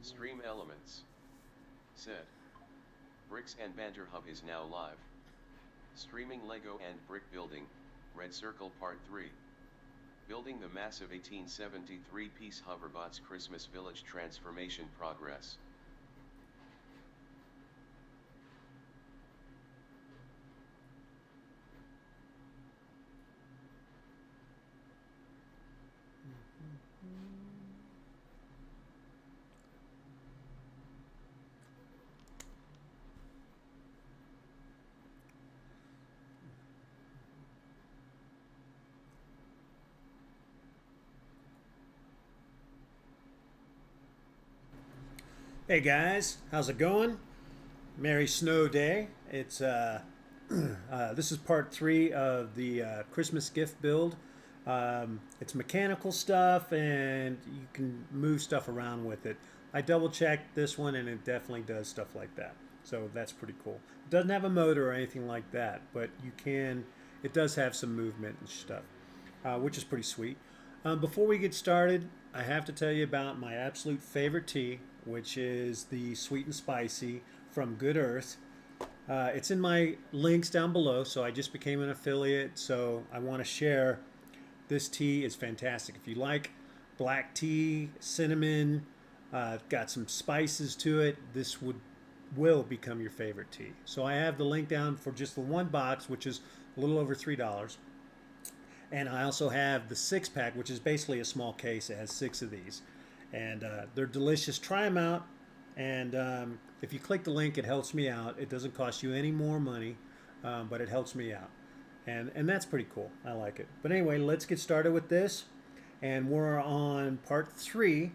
Stream Elements. Said. Bricks and Banter Hub is now live. Streaming Lego and Brick Building, Red Circle Part 3. Building the massive 1873-piece HoverBots Christmas Village transformation progress. Hey guys, how's it going? Merry snow day. It's this is part 3 of the Christmas gift build. It's mechanical stuff and you can move stuff around with it. I double checked this one and it definitely does stuff like that. So that's pretty cool. It doesn't have a motor or anything like that, but you can. It does have some movement and stuff, which is pretty sweet. Before we get started, I have to tell you about my absolute favorite tea, which is the Sweet and Spicy from Good Earth. It's in my links down below, so I just became an affiliate, so I want to share. This tea is fantastic. If you like black tea, cinnamon, got some spices to it, this will become your favorite tea. So I have the link down for just the one box, which is a little over $3. And I also have the 6-pack, which is basically a small case. It has 6 of these. And they're delicious. Try them out. And if you click the link, it helps me out. It doesn't cost you any more money, but it helps me out. And that's pretty cool. I like it. But anyway, let's get started with this. And we're on part 3.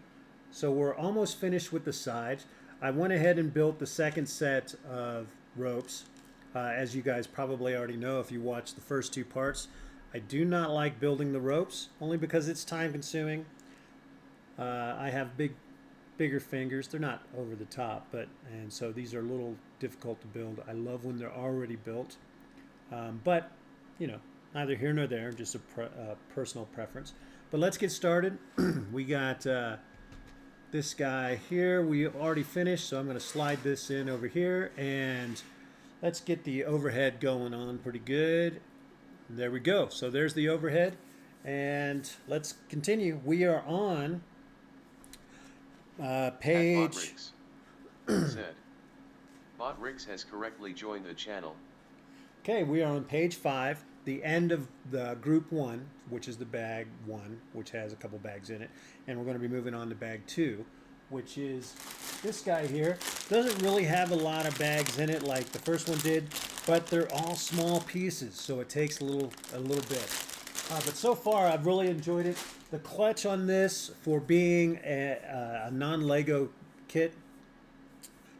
So we're almost finished with the sides. I went ahead and built the second set of ropes. As you guys probably already know if you watched the first 2 parts. I do not like building the ropes, only because it's time consuming. I have bigger fingers. They're not over the top, and so these are a little difficult to build. I love when they're already built, but you know, neither here nor there, just a personal preference. But let's get started. We got this guy here. We already finished, so I'm going to slide this in over here, and let's get the overhead going on pretty good. There we go. So there's the overhead. And let's continue. We are on page... Said. Bot Rix has correctly joined the channel. Okay, we are on page 5, the end of the group 1, which is the bag 1, which has a couple bags in it. And we're going to be moving on to bag 2, which is this guy here. Doesn't really have a lot of bags in it like the first one did, but they're all small pieces, so it takes a little bit. But so far, I've really enjoyed it. The clutch on this, for being a non-Lego kit,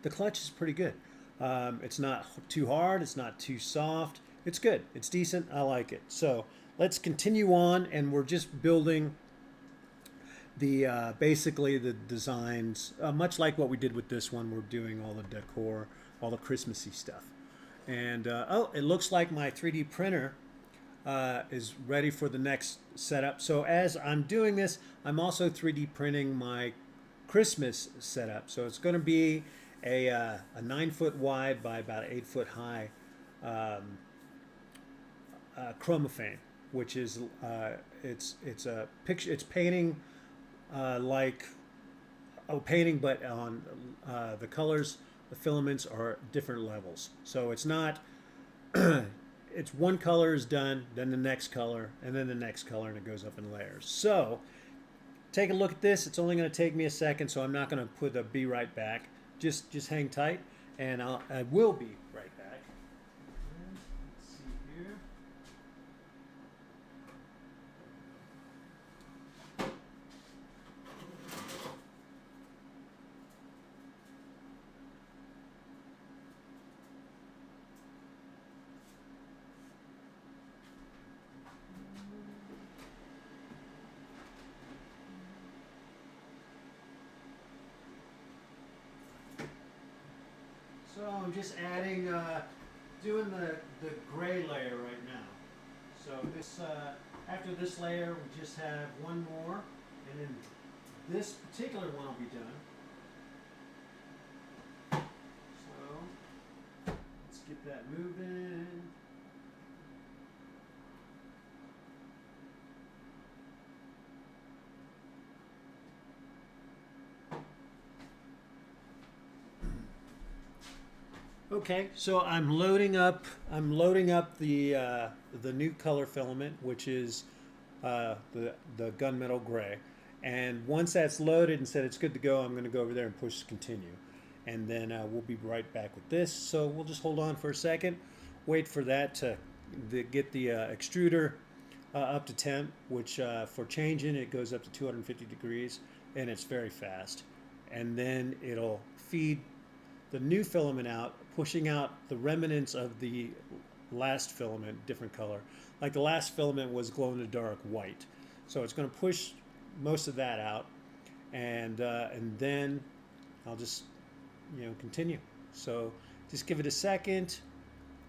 the clutch is pretty good. It's not too hard. It's not too soft. It's good. It's decent. I like it. So let's continue on, and we're just building the basically the designs, much like what we did with this one. We're doing all the decor, all the Christmassy stuff. And oh, it looks like my 3D printer is ready for the next setup. So as I'm doing this, I'm also 3D printing my Christmas setup. So it's going to be a 9-foot wide by about 8-foot high chromophane, which is it's a picture. It's painting like painting, but on the colors. The filaments are different levels. So it's not, it's one color is done, then the next color, and then the next color, and it goes up in layers. So take a look at this. It's only going to take me a second, so I'm not going to be right back. Just hang tight, and I will be right back. Let's see here. So I'm just adding, doing the gray layer right now. So this, after this layer, we just have one more, and then this particular one will be done. moving. Okay, so I'm loading up. I'm loading up the new color filament, which is the gunmetal gray. And once that's loaded and said it's good to go, I'm going to go over there and push continue, and then we'll be right back with this. So we'll just hold on for a second, wait for that to get the extruder up to temp, which for changing it goes up to 250 degrees, and it's very fast. And then it'll feed the new filament out, pushing out the remnants of the last filament, different color. Like the last filament was glow in the dark white, so it's going to push most of that out, and then I'll just continue. So just give it a second.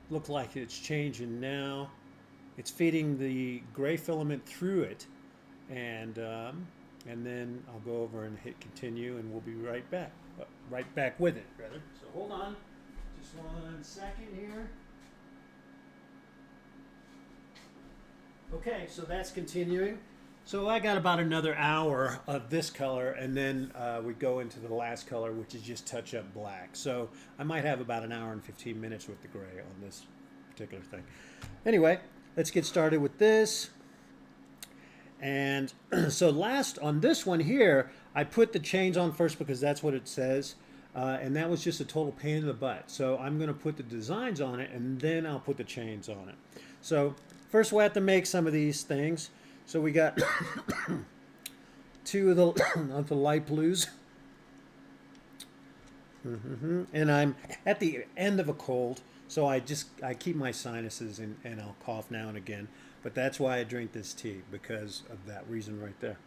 Look like it's changing now. It's feeding the gray filament through it, and then I'll go over and hit continue, and we'll be right back. Right back with it, rather. So hold on, just 1 second here. Okay, so that's continuing. So I got about another hour of this color, and then we go into the last color, which is just touch-up black. So I might have about an hour and 15 minutes with the gray on this particular thing. Anyway, let's get started with this. And so last on this one here, I put the chains on first because that's what it says. And that was just a total pain in the butt. So I'm going to put the designs on it, and then I'll put the chains on it. So first we'll have to make some of these things. So we got two of the light blues. And I'm at the end of a cold, so I keep my sinuses and I'll cough now and again. But that's why I drink this tea, because of that reason right there.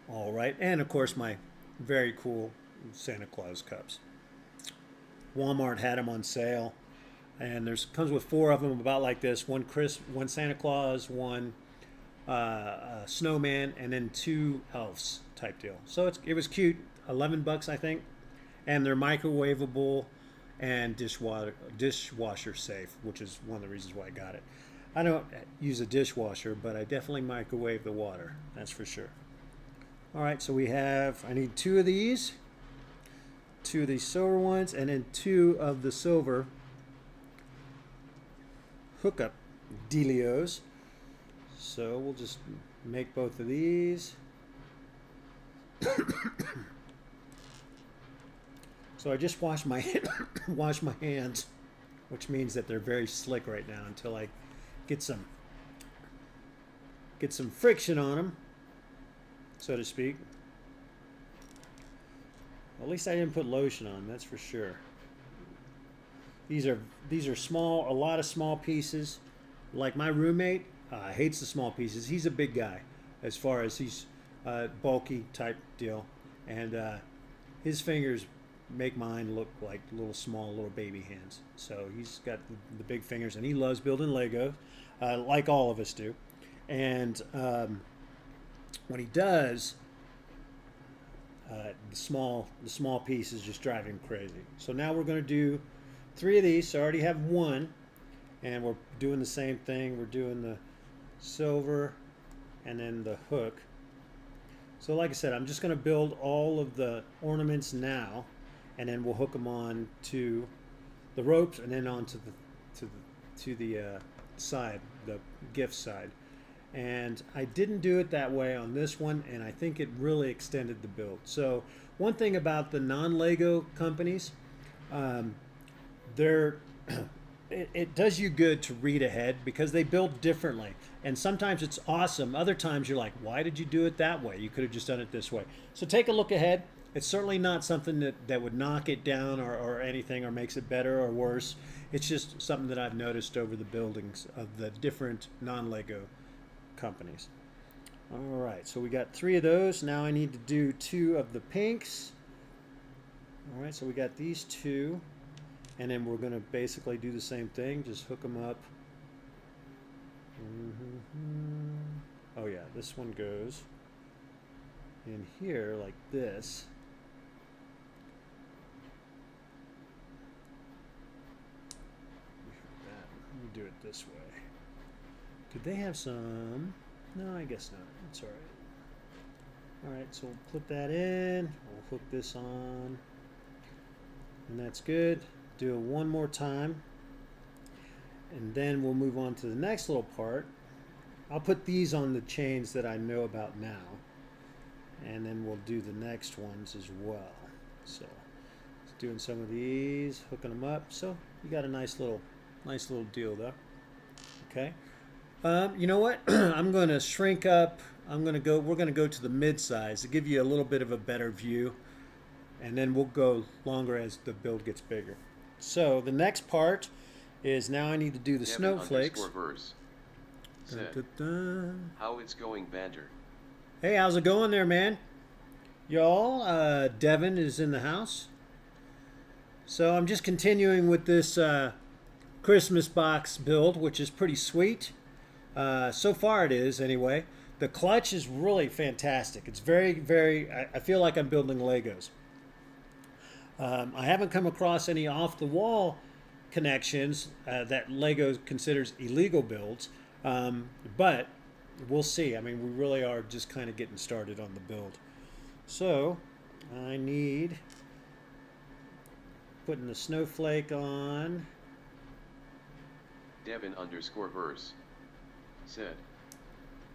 All right, and of course my very cool Santa Claus cups. Walmart had them on sale, and comes with 4 of them about like this: one Santa Claus, one snowman, and then 2 elves type deal. So it was cute. $11 I think, and they're microwavable and dishwasher safe, which is one of the reasons why I got it. I don't use a dishwasher, but I definitely microwave the water, that's for sure. All right, so I need 2 of these, 2 of these silver ones, and then 2 of the silver hookup dealios. So we'll just make both of these. So I just washed my hands, which means that they're very slick right now until I get some friction on them, so to speak. At least I didn't put lotion on, that's for sure. These are small, a lot of small pieces. Like my roommate hates the small pieces. He's a big guy, as far as he's bulky type deal, and his fingers make mine look like little baby hands. So he's got the big fingers, and he loves building Lego, like all of us do. And when he does, the small pieces just drive him crazy. So now we're going to do 3 of these. So I already have 1, and we're doing the same thing. We're doing the silver and then the hook. So like I said, I'm just going to build all of the ornaments now, and then we'll hook them on to the ropes, and then onto the side, the gift side. And I didn't do it that way on this one, and I think it really extended the build. So one thing about the non-Lego companies, it does you good to read ahead, because they build differently. And sometimes it's awesome. Other times you're like, why did you do it that way? You could have just done it this way. So take a look ahead. It's certainly not something that would knock it down or anything, or makes it better or worse. It's just something that I've noticed over the buildings of the different non-Lego companies. All right, so we got 3 of those. Now I need to do 2 of the pinks. All right, so we got these 2, and then we're going to basically do the same thing, just hook them up. Oh yeah, this one goes in here like this. do it this way. Could they have some? No, I guess not. It's all right. All right, so we'll put that in. We'll hook this on. And that's good. Do it one more time. And then we'll move on to the next little part. I'll put these on the chains that I know about now. And then we'll do the next ones as well. So, doing some of these, hooking them up. So, you got a nice little deal there. Okay. You know what? I'm going to shrink up. We're going to go to the mid-size to give you a little bit of a better view. And then we'll go longer as the build gets bigger. So the next part is now I need to do the snowflakes. Said, how it's going, Banter? Hey, how's it going there, man? Y'all, Devin is in the house. So I'm just continuing with this Christmas box build, which is pretty sweet. So far it is, anyway. The clutch is really fantastic. It's very, very, I feel like I'm building Legos. I haven't come across any off-the-wall connections that Lego considers illegal builds, but we'll see. I mean, we really are just kind of getting started on the build. So, I need putting the snowflake on. Devin_verse said,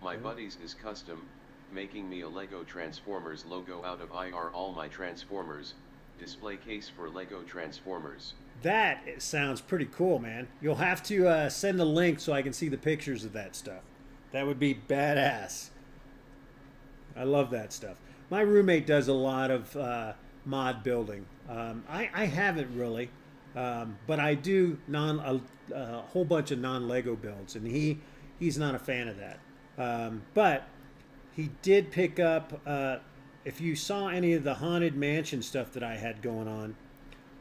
my buddies is custom, making me a Lego Transformers logo out of IR all my Transformers, display case for Lego Transformers. That sounds pretty cool, man. You'll have to send a link so I can see the pictures of that stuff. That would be badass. I love that stuff. My roommate does a lot of mod building. I haven't really, but I do a whole bunch of non-Lego builds, and he's not a fan of that. But he did pick up, if you saw any of the Haunted Mansion stuff that I had going on,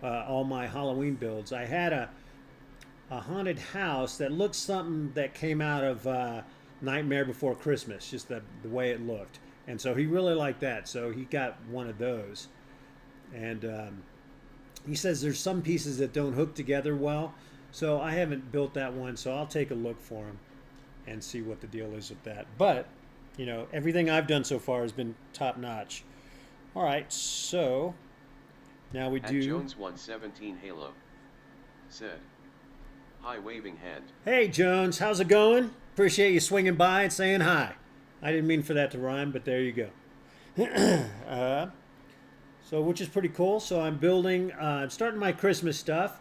all my Halloween builds, I had a haunted house that looked something that came out of Nightmare Before Christmas, just the way it looked. And so he really liked that, so he got one of those. And he says there's some pieces that don't hook together well, so I haven't built that one, so I'll take a look for him and see what the deal is with that. But, you know, everything I've done so far has been top-notch. All right, so now we do... Jones117 Halo said, hi, waving hand. Hey, Jones, how's it going? Appreciate you swinging by and saying hi. I didn't mean for that to rhyme, but there you go. So, which is pretty cool. So I'm building, I'm starting my Christmas stuff.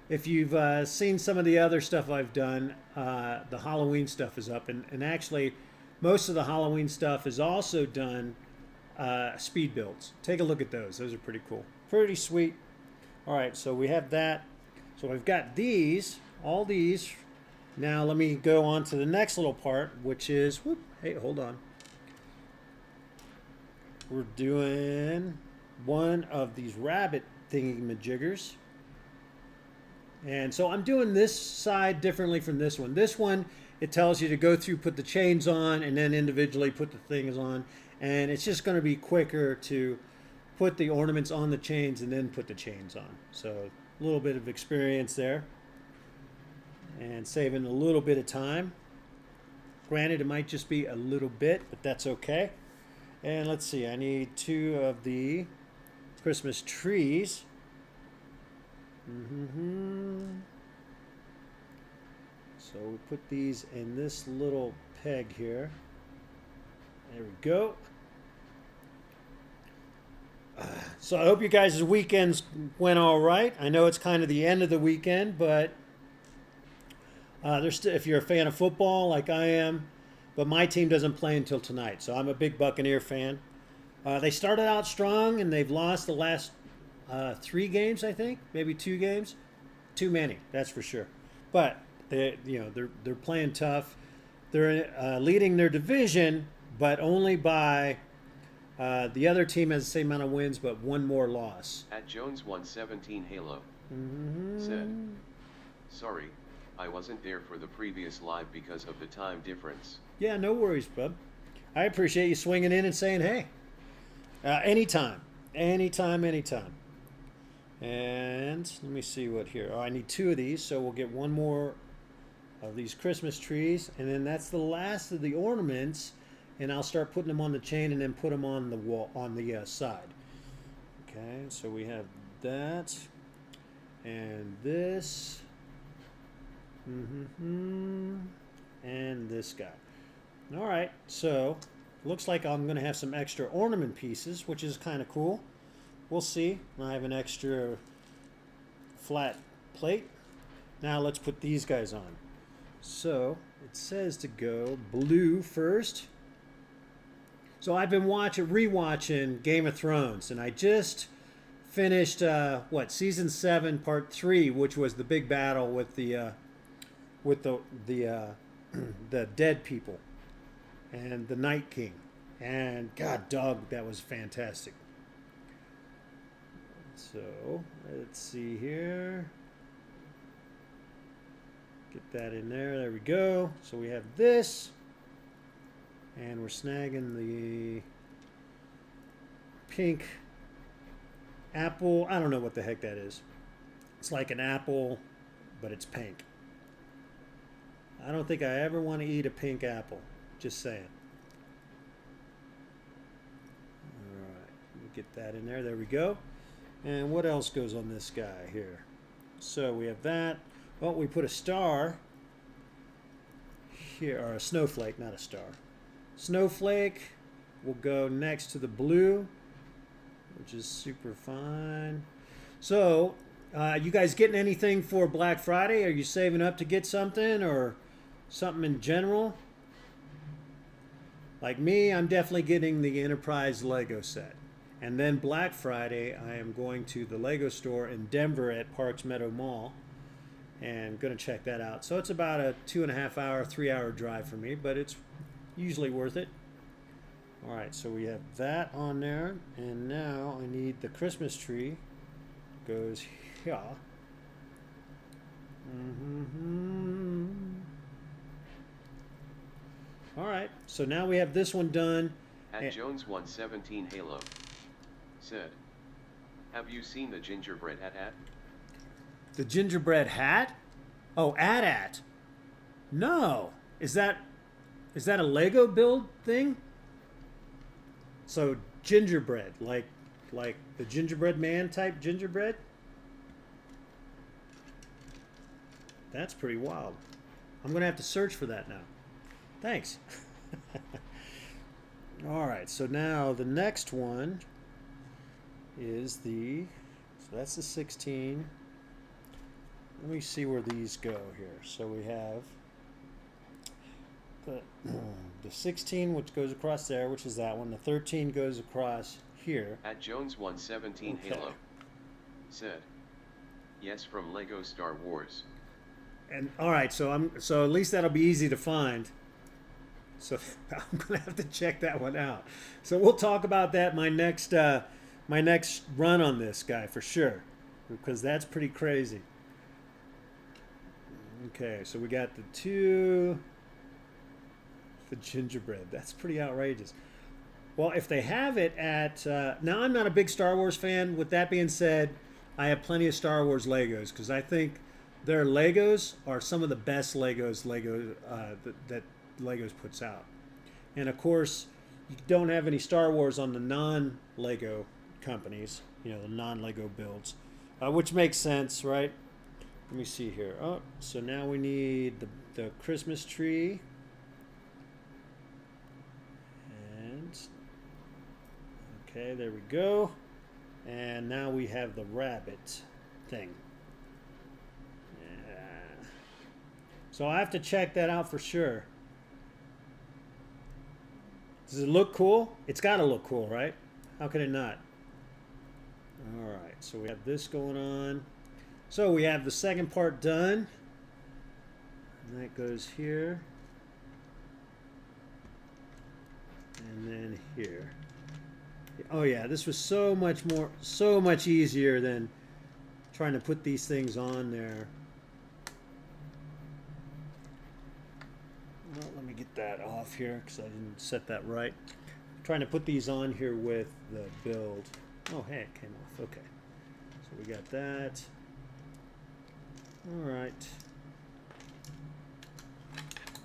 If you've seen some of the other stuff I've done, the Halloween stuff is up. And actually, most of the Halloween stuff is also done speed builds. Take a look at those. Those are pretty cool. Pretty sweet. All right, so we have that. So I've got these, all these. Now let me go on to the next little part, which is, whoop, hey, hold on. We're doing one of these rabbit thingy-majiggers. And so I'm doing this side differently from this one. This one, it tells you to go through, put the chains on, and then individually put the things on. And it's just going to be quicker to put the ornaments on the chains and then put the chains on. So a little bit of experience there. And saving a little bit of time. Granted, it might just be a little bit, but that's okay. And let's see, I need 2 of the Christmas trees. So we put these in this little peg here. There we go. So I hope you guys' weekends went all right. I know it's kind of the end of the weekend, but if you're a fan of football like I am, but my team doesn't play until tonight, so I'm a big Buccaneer fan. They started out strong, and they've lost the last 3 games, I think, maybe 2 games. Too many, that's for sure. But they're playing tough. They're leading their division, but only by the other team has the same amount of wins, but 1 more loss. At Jones117 Halo said, sorry, I wasn't there for the previous live because of the time difference. Yeah, no worries, bub. I appreciate you swinging in and saying hey. Anytime. Anytime. And let me see what here. Oh, I need 2 of these, so we'll get one more of these Christmas trees, and then that's the last of the ornaments, and I'll start putting them on the chain and then put them on the wall on the side. Okay, so we have that and this, and this guy. All right, so looks like I'm going to have some extra ornament pieces, which is kind of cool. We'll see. I have an extra flat plate. Now let's put these guys on. So it says to go blue first. So I've been rewatching Game of Thrones, and I just finished season 7, part 3, which was the big battle with the the dead people and the Night King. And God dog, that was fantastic. So let's see here. Get that in there. There we go. So we have this. And we're snagging the pink apple. I don't know what the heck that is. It's like an apple, but it's pink. I don't think I ever want to eat a pink apple. Just saying. Alright, we'll get that in there. There we go. And what else goes on this guy here? So we have that. Oh, we put a star here, or a snowflake, not a star. Snowflake will go next to the blue, which is super fine. So, you guys getting anything for Black Friday? Are you saving up to get something, or something in general? Like me, I'm definitely getting the Enterprise Lego set. And then Black Friday, I am going to the Lego store in Denver at Parks Meadow Mall, and going to check that out. So it's about a 2.5 hour, 3 hour drive for me, but it's usually worth it. All right, so we have that on there, and now I need the Christmas tree. Goes here. All right, so now we have this one done. At Jones 117 Halo said, "Have you seen the gingerbread hat?" The gingerbread hat? Oh, at. No, is that a Lego build thing? So gingerbread, like the gingerbread man type gingerbread? That's pretty wild. I'm going to have to search for that now. Thanks. All right, so now the next one is so that's the 16. Let me see where these go here. So we have the 16, which goes across there, which is that one. The 13 goes across here. At Jones 117 Okay. Halo said, "Yes, from Lego Star Wars." And all right, so at least that'll be easy to find. So I'm gonna have to check that one out. So we'll talk about that my next run on this guy for sure, because that's pretty crazy. Okay, so we got the gingerbread. That's pretty outrageous. Well, if they have it at now, I'm not a big Star Wars fan. With that being said, I have plenty of Star Wars Legos because I think their Legos are some of the best Legos that Legos puts out. And of course, you don't have any Star Wars on the non-Lego companies, the non-Lego builds, which makes sense, right? Let me see here. Oh, so now we need the Christmas tree. And, okay, there we go. And now we have the rabbit thing. Yeah. So I have to check that out for sure. Does it look cool? It's got to look cool, right? How could it not? All right, so we have this going on. So we have the second part done. And that goes here. And then here. Oh yeah, this was so much easier than trying to put these things on there. Well, let me get that off here because I didn't set that right. Trying to put these on here with the build. Oh hey, it came off. Okay. So we got that. All right.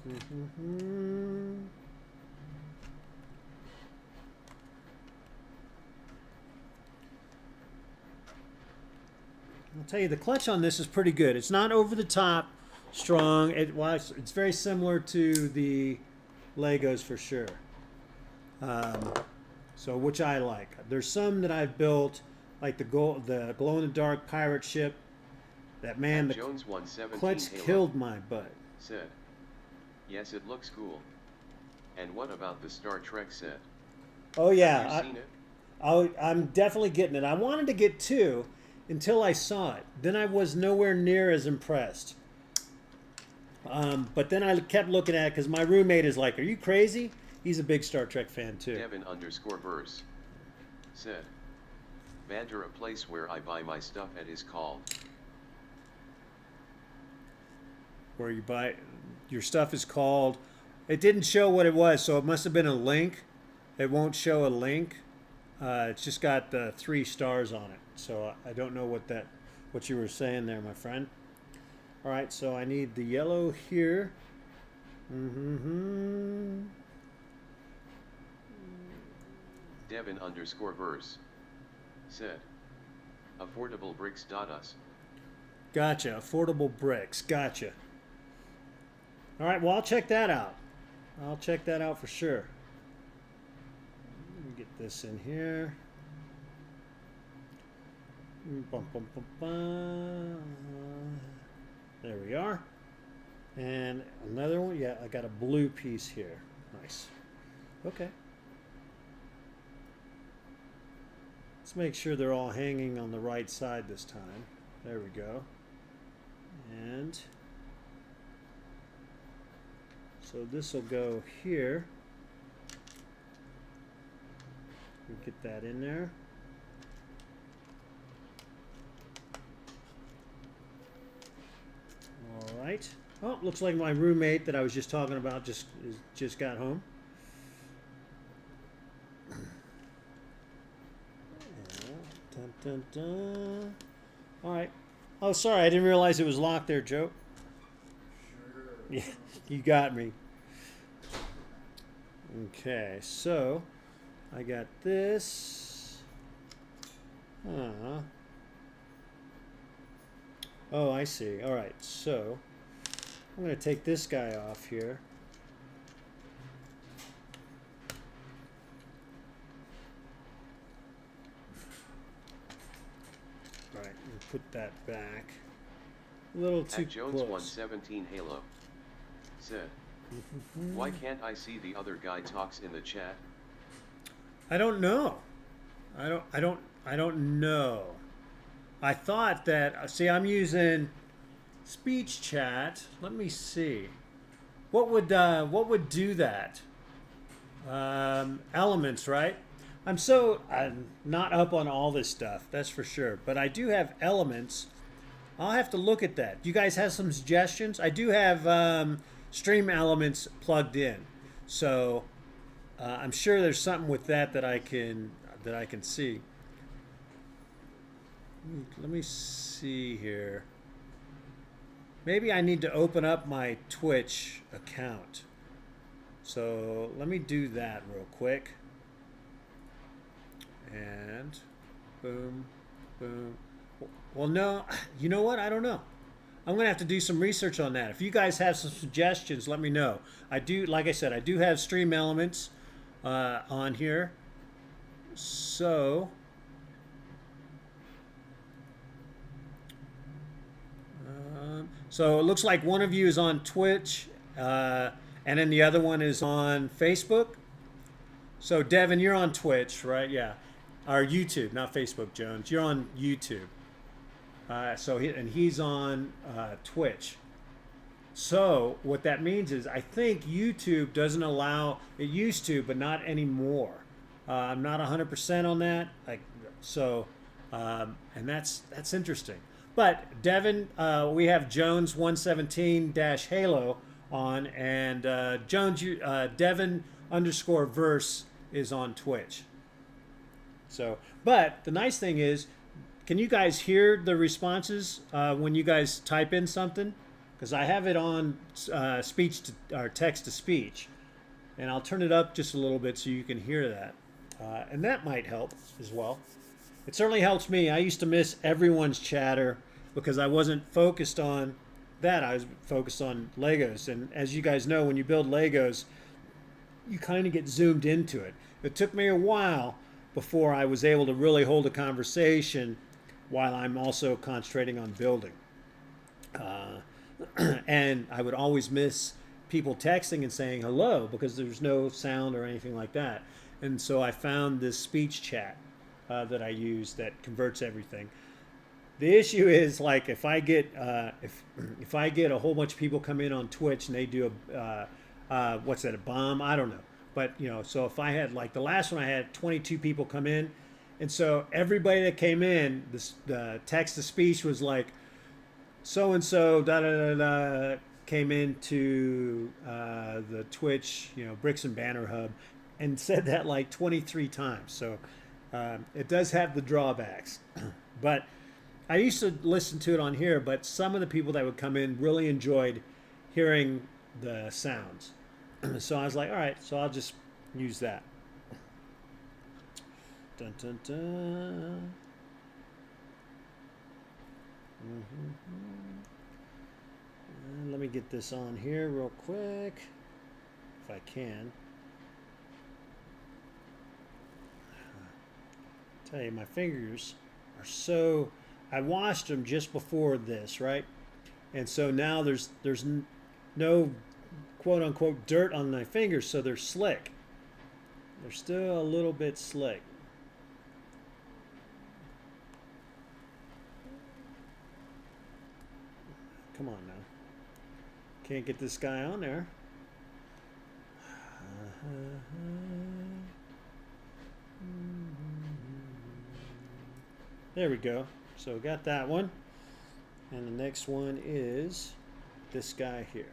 I'll tell you, the clutch on this is pretty good. It's not over the top strong. It's very similar to the Legos for sure. So which I like. There's some that I've built, like the glow in the dark pirate ship. That man, the Jones 117 clutch Halo killed my butt. said, "Yes, it looks cool." And what about the Star Trek set? Oh yeah, Have you seen it? I'm definitely getting it. I wanted to get two until I saw it. Then I was nowhere near as impressed. But then I kept looking at it because my roommate is like, "Are you crazy?" He's a big Star Trek fan too. Devin_verse said, "Banter, a place where I buy my stuff at, is called." Where you buy your stuff is called. It didn't show what it was, so it must have been a link. It won't show a link. It's just got the 3 stars on it. So I don't know what you were saying there, my friend. All right, so I need the yellow here. Devin_verse said, "Affordablebricks.us." Gotcha. Affordable bricks. Gotcha. All right, well, I'll check that out. I'll check that out for sure. Let me get this in here. Bum, bum, bum, bum. There we are. And another one. Yeah, I got a blue piece here. Nice. Okay. Let's make sure they're all hanging on the right side this time. There we go. And so this will go here. We get that in there. All right. Oh, looks like my roommate that I was just talking about just got home. Dun, dun, dun. All right. Oh, sorry, I didn't realize it was locked there, Joe. Sure. Yeah, you got me. Okay, so I got this. Oh, I see. All right, so I'm going to take this guy off here. All right, and put that back. A little too At Jones close. 117 Halo said, "Why can't I see the other guy talks in the chat?" I don't know. I don't know. I thought that. See, I'm using speech chat. Let me see. What would do that? Elements, right? I'm not up on all this stuff. That's for sure. But I do have elements. I'll have to look at that. Do you guys have some suggestions? I do have stream elements plugged in, so I'm sure there's something with that I can see. Let me see here. Maybe I need to open up my Twitch account. So let me do that real quick. And boom, boom. Well, no, you know what? I don't know. I'm going to have to do some research on that. If you guys have some suggestions, let me know. I do, like I said, I do have stream elements on here. So it looks like one of you is on Twitch, and then the other one is on Facebook. So Devin, you're on Twitch, right? Yeah, or YouTube, not Facebook, Jones. You're on YouTube. He's on Twitch. So what that means is, I think YouTube doesn't allow. It used to, but not anymore. I'm not 100% on that. And that's interesting. But Devin, we have Jones 117-Halo on, and Devin_verse is on Twitch. So, but the nice thing is, can you guys hear the responses when you guys type in something? because I have it on speech to, or text to speech, and I'll turn it up just a little bit so you can hear that, and that might help as well. It certainly helps me. I used to miss everyone's chatter because I wasn't focused on that. I was focused on Legos, and as you guys know, when you build Legos, you kind of get zoomed into it. It took me a while before I was able to really hold a conversation while I'm also concentrating on building. And I would always miss people texting and saying hello because there's no sound or anything like that. And so I found this speech chat that I use that converts everything. The issue is, like, if I get if I get a whole bunch of people come in on Twitch and they do a what's that, a bomb? I don't know. But, you know, so if I had, like, the last one, I had 22 people come in, and so everybody that came in, the text to speech was like, so and so da da da da came into the Twitch, you know, Bricks and Banner Hub, and said that like 23 times. So it does have the drawbacks, but I used to listen to it on here. But some of the people that would come in really enjoyed hearing the sounds. So I was like, all right, so I'll just use that. Dun, dun, dun. Let me get this on here real quick, if I can. Tell you, my fingers are so... I washed them just before this, right? And so now there's no quote-unquote dirt on my fingers, so they're slick. They're still a little bit slick. Come on now. Can't get this guy on there. There we go. So got that one. And the next one is this guy here.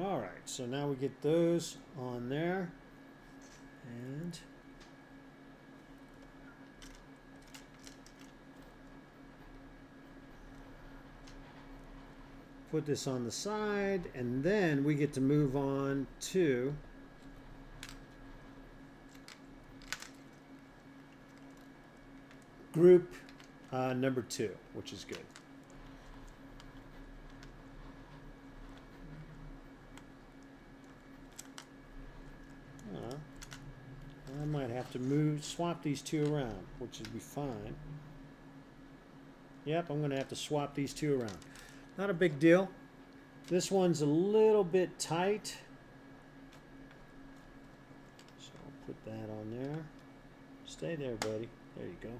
All right, so now we get those on there, and put this on the side, and then we get to move on to group number 2, which is good. I might have to swap these two around, which would be fine. Yep, I'm going to have to swap these two around. Not a big deal. This one's a little bit tight. So I'll put that on there. Stay there, buddy. There you go.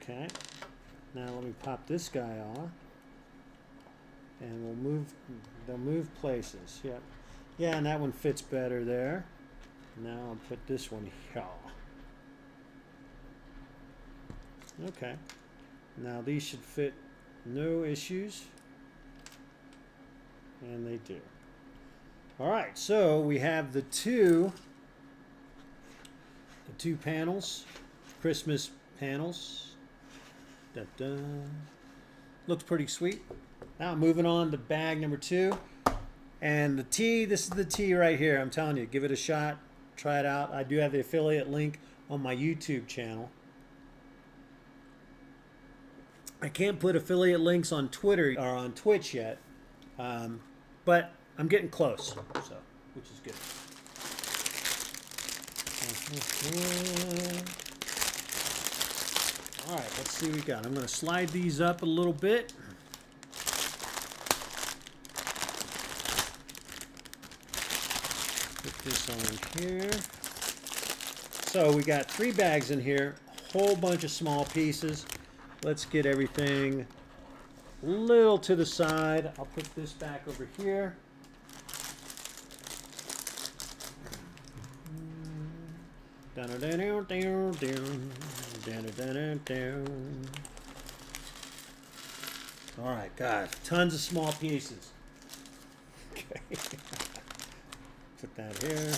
Okay. Now let me pop this guy off. And they'll move places. Yep. Yeah, and that one fits better there. Now I'll put this one here. Okay. Now these should fit, no issues. And they do. All right, so we have the two panels, Christmas panels. Da-da. Looks pretty sweet. Now moving on to bag number 2. And the tea, this is the tea right here. I'm telling you, give it a shot. Try it out. I do have the affiliate link on my YouTube channel. I can't put affiliate links on Twitter or on Twitch yet. But I'm getting close, so, which is good. All right, let's see what we got. I'm going to slide these up a little bit. Put this on here. So we got 3 bags in here, a whole bunch of small pieces. Let's get everything a little to the side. I'll put this back over here. All right, guys, tons of small pieces. Okay. Put that here.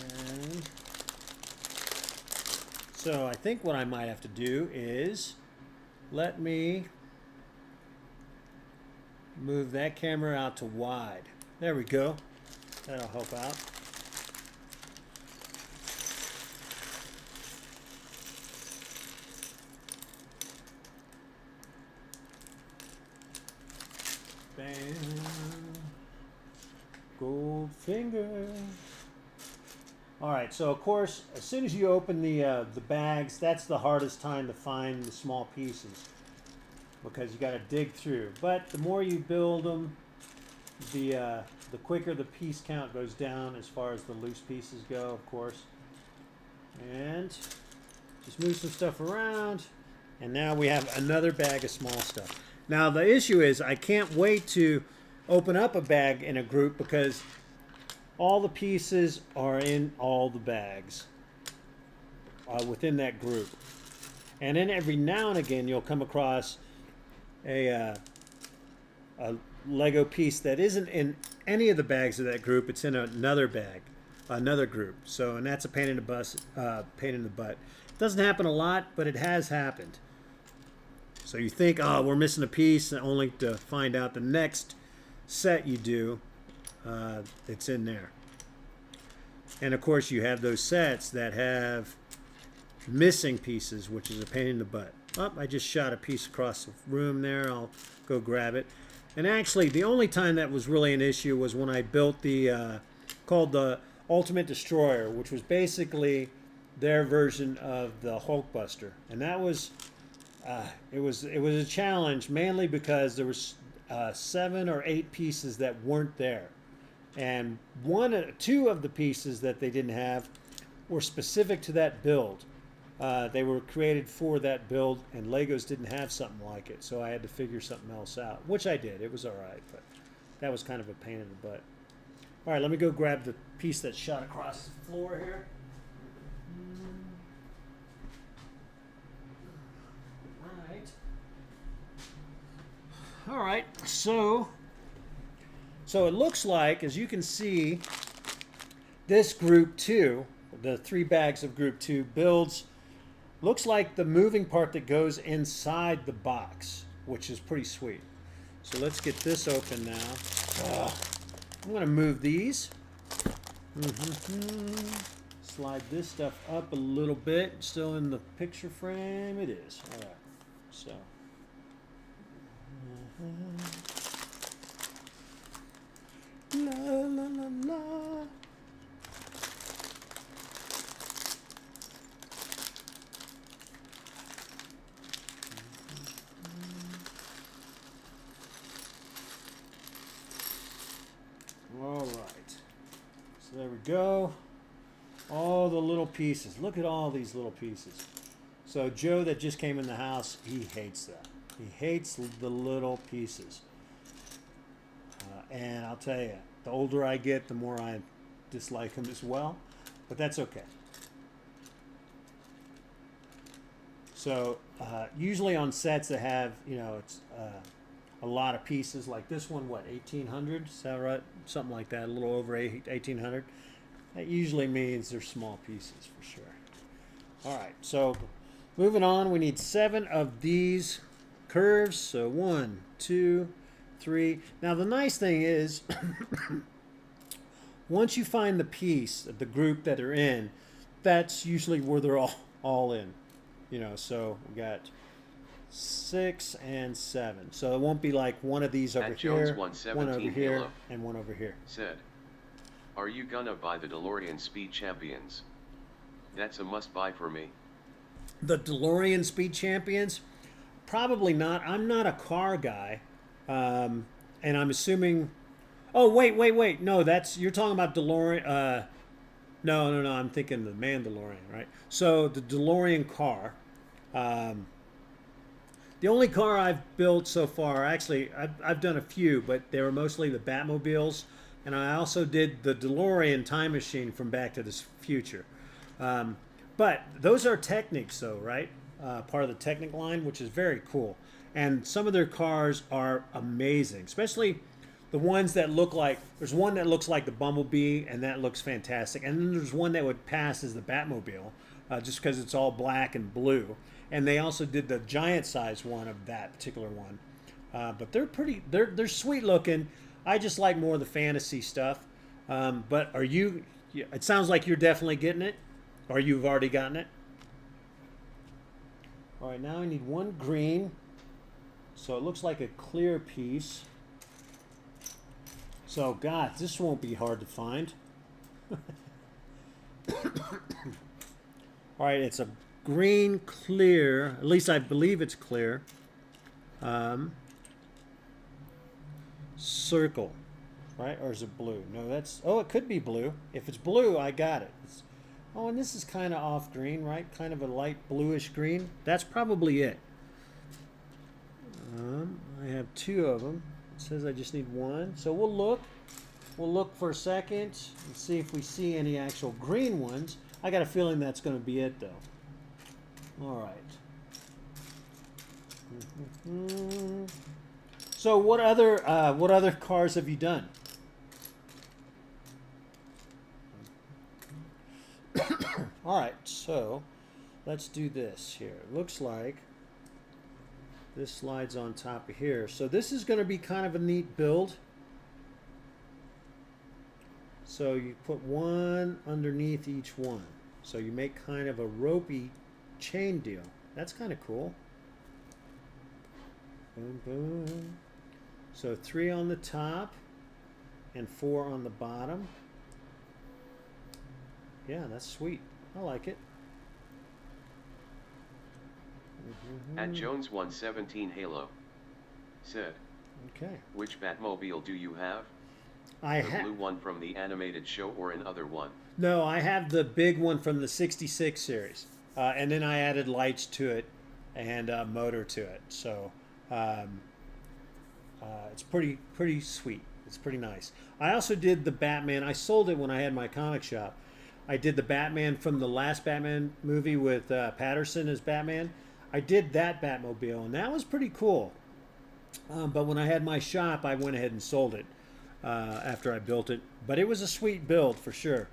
And so I think what I might have to do is let me move that camera out to wide. There we go. That'll help out. Bam. Goldfinger. All right, so of course, as soon as you open the bags, that's the hardest time to find the small pieces because you got to dig through. But the more you build them, the quicker the piece count goes down as far as the loose pieces go, of course. And just move some stuff around, and now we have another bag of small stuff. Now the issue is I can't wait to open up a bag in a group because all the pieces are in all the bags within that group. And then every now and again you'll come across a Lego piece that isn't in any of the bags of that group. It's in another bag, another group. So, and that's a pain in the butt. It doesn't happen a lot, but it has happened. So you think, oh, we're missing a piece, only to find out the next set you do, it's in there. And of course, you have those sets that have missing pieces, which is a pain in the butt. Oh, I just shot a piece across the room there. I'll go grab it. And actually, the only time that was really an issue was when I built the called the Ultimate Destroyer, which was basically their version of the Hulkbuster, and that was it was a challenge mainly because there was 7 or 8 pieces that weren't there, and two of the pieces that they didn't have were specific to that build. They were created for that build, and Legos didn't have something like it, so I had to figure something else out, which I did. It was all right, but that was kind of a pain in the butt. All right, let me go grab the piece that shot across the floor here. All right, so it looks like, as you can see, this group 2, the 3 bags of group 2 builds, looks like the moving part that goes inside the box, which is pretty sweet. So let's get this open now. I'm going to move these. Slide this stuff up a little bit. Still in the picture frame? It is. All right. So. La la la la. All right. So there we go. All the little pieces. Look at all these little pieces. So Joe that just came in the house, he hates that. He hates the little pieces. And I'll tell you, the older I get, the more I dislike them as well. But that's okay. So usually on sets that have, it's a lot of pieces, like this one, what, 1800? Is that right? Something like that, a little over 1800. That usually means they're small pieces for sure. All right, so moving on, we need 7 of these curves. So 1, 2, 3. Now the nice thing is, once you find the piece of the group that they're in, that's usually where they're all in. So we got 6 and 7. So it won't be like one of these over here, one over here, and one over here. Said, are you gonna buy the DeLorean Speed Champions? That's a must-buy for me. The DeLorean Speed Champions? Probably not. I'm not a car guy. And I'm assuming... Oh, wait. No, you're talking about DeLorean... No. I'm thinking the Mandalorian, right? So the DeLorean car... the only car I've built so far... Actually, I've done a few, but they were mostly the Batmobiles. And I also did the DeLorean time machine from Back to the Future. But those are Technics, though, right? Part of the Technic line, which is very cool. And some of their cars are amazing, especially the ones that look like, there's one that looks like the Bumblebee, and that looks fantastic. And then there's one that would pass as the Batmobile, just because it's all black and blue. And they also did the giant size one of that particular one. But they're pretty, they're sweet looking. I just like more of the fantasy stuff. But are you, it sounds like you're definitely getting it, or you've already gotten it. All right, now I need one green. So it looks like a clear piece. So, God, this won't be hard to find. All right, it's a green clear. At least I believe it's clear. Circle, right? Or is it blue? No, that's... Oh, it could be blue. If it's blue, I got it. Oh, and this is kind of off green, right? Kind of a light bluish green. That's probably it. I have two of them. It says I just need one. So we'll look. We'll look for a second and see if we see any actual green ones. I got a feeling that's going to be it, though. All right. So what other cars have you done? All right, so let's do this here. It looks like this slides on top of here. So this is going to be kind of a neat build. So you put one underneath each one. So you make kind of a ropey chain deal. That's kind of cool. Boom, boom. So 3 on the top and 4 on the bottom. Yeah, that's sweet. I like it. At Jones 117 Halo said, okay. Which Batmobile do you have? The blue one from the animated show or another one? No, I have the big one from the 66 series. And then I added lights to it and a motor to it. So it's pretty sweet. It's pretty nice. I also did the Batman. I sold it when I had my comic shop. I did the Batman from the last Batman movie with Patterson as Batman. I did that Batmobile, and that was pretty cool. But when I had my shop, I went ahead and sold it after I built it. But it was a sweet build for sure.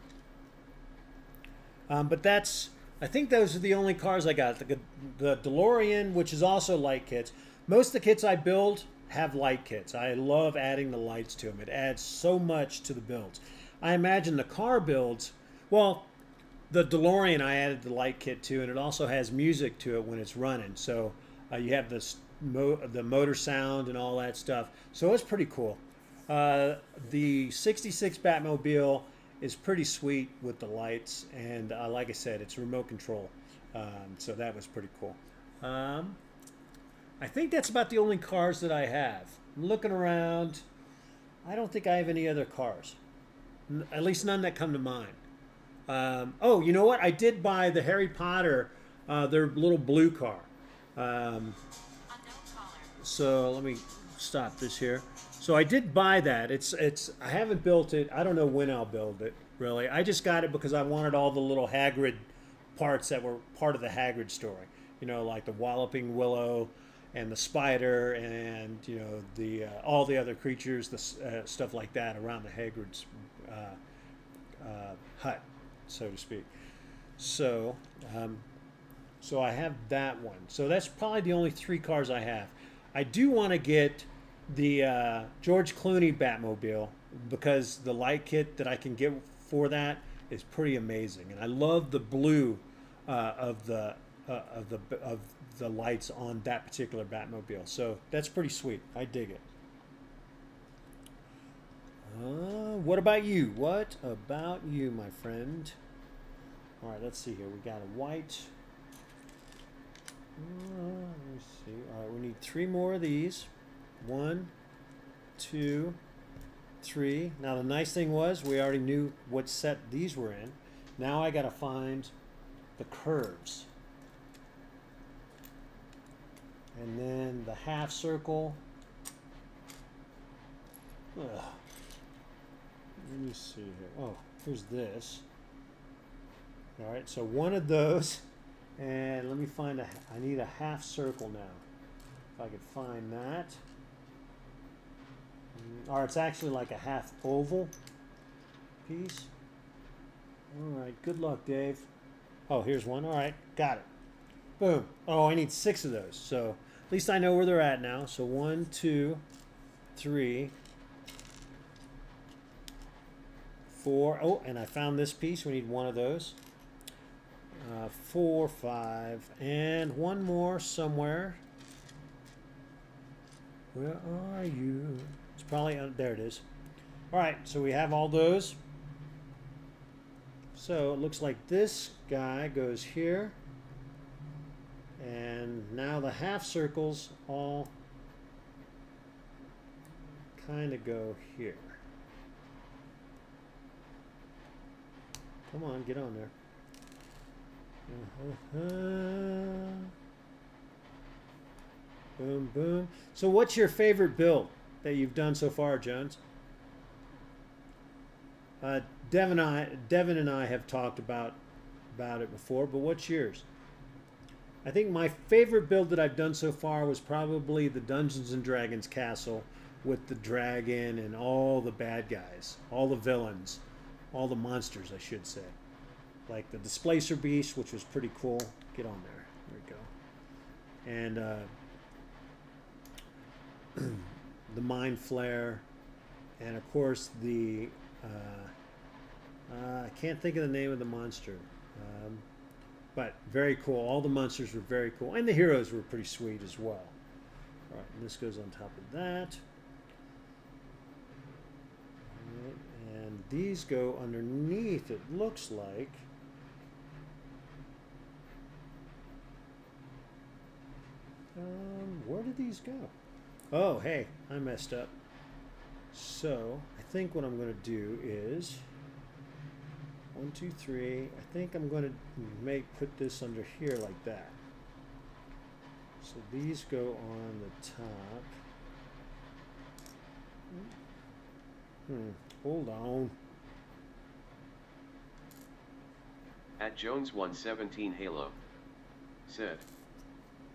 But I think those are the only cars I got. The DeLorean, which is also light kits. Most of the kits I build have light kits. I love adding the lights to them. It adds so much to the builds. I imagine the car builds, well, the DeLorean I added the light kit to, and it also has music to it when it's running. So you have the motor sound and all that stuff. So it's pretty cool. The 66 Batmobile is pretty sweet with the lights, and like I said, it's remote control. So that was pretty cool. I think that's about the only cars that I have. I'm looking around. I don't think I have any other cars. At least none that come to mind. Oh, you know what? I did buy the Harry Potter, their little blue car. So let me stop this here. So I did buy that. I haven't built it. I don't know when I'll build it, really. I just got it because I wanted all the little Hagrid parts that were part of the Hagrid story. You know, like the Walloping Willow and the spider and, you know, the all the other creatures, the stuff like that around the Hagrid's hut, so to speak. So, so I have that one. So that's probably the only 3 cars I have. I do want to get the George Clooney Batmobile because the light kit that I can get for that is pretty amazing, and I love the blue of the lights on that particular Batmobile. So that's pretty sweet. I dig it. What about you? What about you, my friend? All right, let's see here. We got a white. Let me see. All right, we need 3 more of these. 1, 2, 3. Now the nice thing was we already knew what set these were in. Now I got to find the curves. And then the half circle. Ugh. Let me see here. Oh, here's this. All right, so one of those. And let me find I need a half circle now. If I could find that. Or it's actually like a half oval piece. All right, good luck, Dave. Oh, here's one. All right, got it. Boom. Oh, I need 6 of those. So at least I know where they're at now. So 1, 2, 3, 4. Oh, and I found this piece. We need 1 of those. 4, 5, and 1 more somewhere. Where are you? It's probably, there it is. All right, so we have all those. So it looks like this guy goes here. And now the half circles all kind of go here. Come on, get on there. Boom, boom. So what's your favorite build that you've done so far, Jones? Devin and I have talked about it before, but what's yours? I think my favorite build that I've done so far was probably the Dungeons and Dragons castle with the dragon and all the bad guys, all the villains, all the monsters, I should say. Like the Displacer Beast, which was pretty cool. Get on there. There we go. And the Mind Flare. And of course the... I can't think of the name of the monster. But very cool. All the monsters were very cool. And the heroes were pretty sweet as well. All right, and this goes on top of that. All right, and these go underneath, it looks like. Where did these go? Oh, hey, I messed up. So, I think what I'm going to do is 1, 2, 3. I think I'm going to put this under here like that. So these go on the top. Hold on. At Jones 117 Halo said,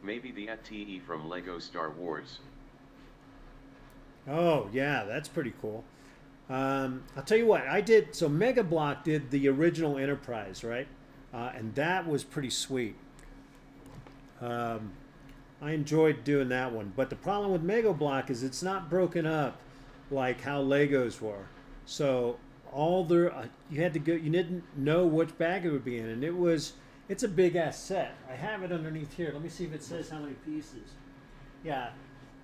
maybe the AT-E from Lego Star Wars. Oh yeah, that's pretty cool. I'll tell you what, I did, so Mega Block did the original Enterprise, right? And that was pretty sweet. I enjoyed doing that one. But the problem with Mega Block is it's not broken up like how Legos were. So all the, you had to go, you didn't know which bag it would be in. And it's a big ass set. I have it underneath here. Let me see if it says how many pieces. Yeah.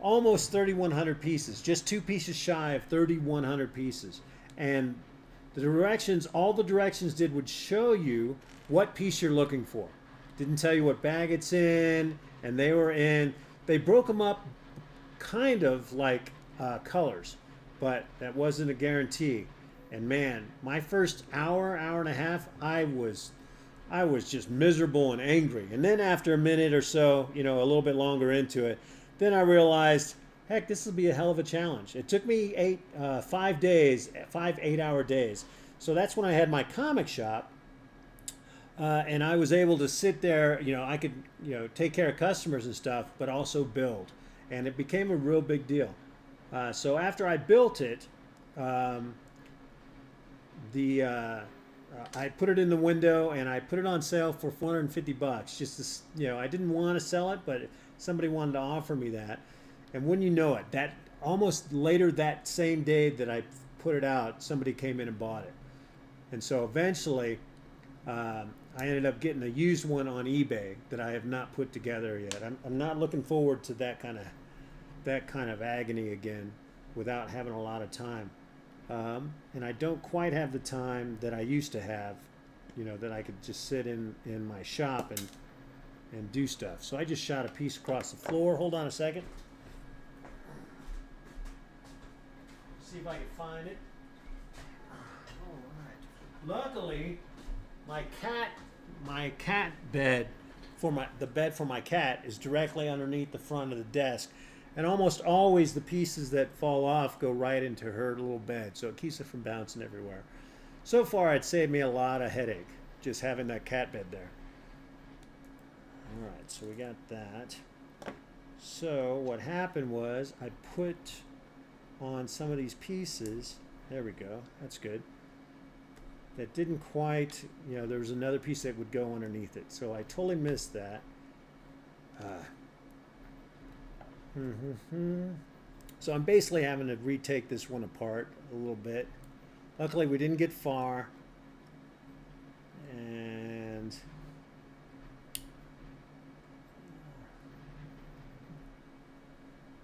Almost 3,100 pieces, just 2 pieces shy of 3,100 pieces. And the directions, all the directions did would show you what piece you're looking for. Didn't tell you what bag it's in, and they broke them up kind of like colors, but that wasn't a guarantee. And man, my first hour and a half, I was just miserable and angry. And then after a minute or so, a little bit longer into it, then I realized, heck, this will be a hell of a challenge. It took me 5 days, 5 8-hour days. So that's when I had my comic shop, and I was able to sit there. I could, take care of customers and stuff, but also build, and it became a real big deal. So after I built it, I put it in the window and I put it on sale for $450. Just to, I didn't want to sell it, but somebody wanted to offer me that. And when you know it, that almost later that same day that I put it out, somebody came in and bought it. And so eventually, I ended up getting a used one on eBay that I have not put together yet. I'm not looking forward to that kind of agony again without having a lot of time. And I don't quite have the time that I used to have, that I could just sit in my shop and do stuff. So I just shot a piece across the floor. Hold on a second. See if I can find it. All right. Luckily, my cat bed the bed for my cat is directly underneath the front of the desk. And almost always the pieces that fall off go right into her little bed. So it keeps it from bouncing everywhere. So far, it saved me a lot of headache just having that cat bed there. All right, so we got that. So what happened was I put on some of these pieces. There we go. That's good. That didn't quite, you know, there was another piece that would go underneath it. So I totally missed that. So I'm basically having to retake this one apart a little bit. Luckily we didn't get far. And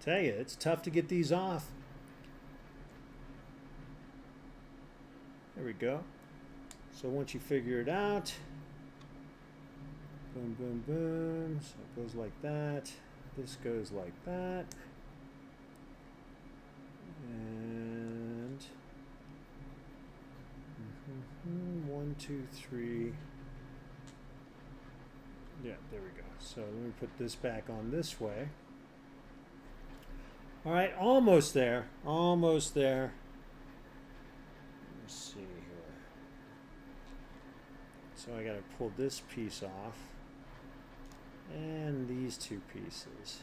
tell you, it's tough to get these off. There we go. So once you figure it out, boom, boom, boom. So it goes like that. This goes like that. And 1, 2, 3. Yeah, there we go. So let me put this back on this way. All right, almost there. Almost there. Let's see here. So I got to pull this piece off. And these two pieces.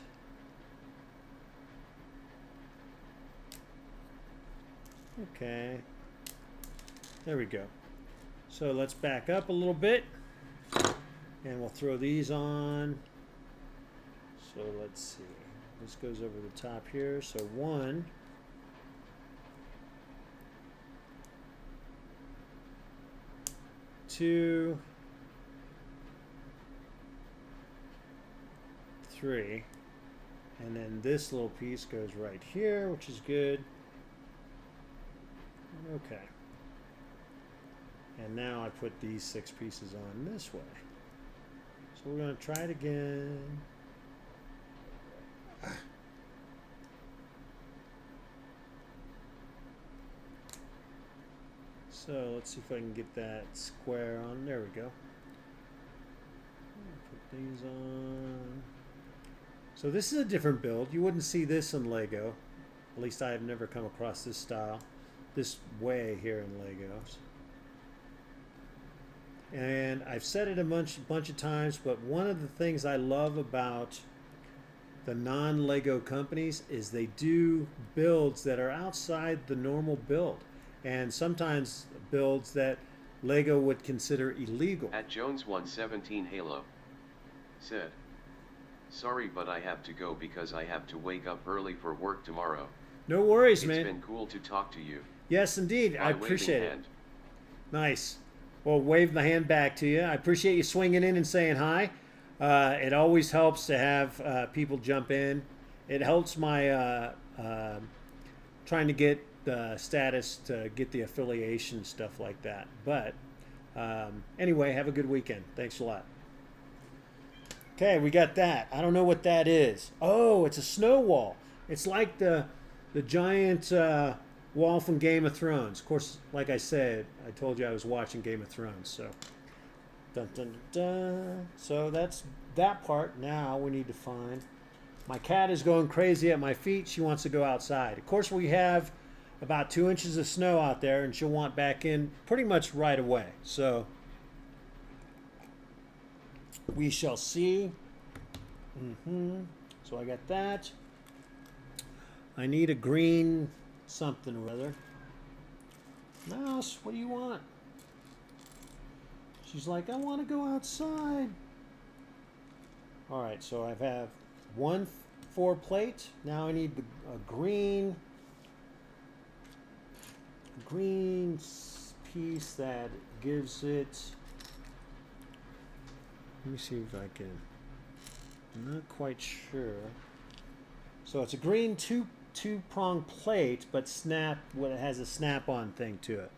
Okay. There we go. So let's back up a little bit. And we'll throw these on. So let's see. This goes over the top here. So 1. 2. 3. And then this little piece goes right here, which is good. Okay. And now I put these 6 pieces on this way. So we're going to try it again. So let's see if I can get that square on. There we go. Put these on. So this is a different build. You wouldn't see this in Lego. At least I have never come across this style, this way here in Legos. And I've said it a bunch of times, but one of the things I love about the non-Lego companies is they do builds that are outside the normal build, and sometimes builds that Lego would consider illegal. At Jones 117 Halo said, "Sorry, but I have to go because I have to wake up early for work tomorrow." No worries, It's man. been cool to talk to you. Yes, indeed. I By appreciate waving it. hand. Nice. Well, wave the hand back to you. I appreciate you swinging in and saying hi. It always helps to have people jump in. It helps my trying to get the status to get the affiliation, stuff like that. But anyway, have a good weekend. Thanks a lot. Okay, we got that. I don't know what that is. Oh, it's a snow wall. It's like the giant wall from Game of Thrones. Of course, like I said, I told you I was watching Game of Thrones. So, dun, dun, dun, dun. So that's that part. Now we need to find. My cat is going crazy at my feet. She wants to go outside. Of course, we have about 2 inches of snow out there, and she'll want back in pretty much right away. So we shall see. So I got that. I need a green something or other. Mouse, what do you want? She's like, I want to go outside. All right, so I have 1 4 plate. Now I need a green piece that gives it. Let me see if I can. I'm not quite sure. So it's a green two-prong plate, but it has a snap-on thing to it.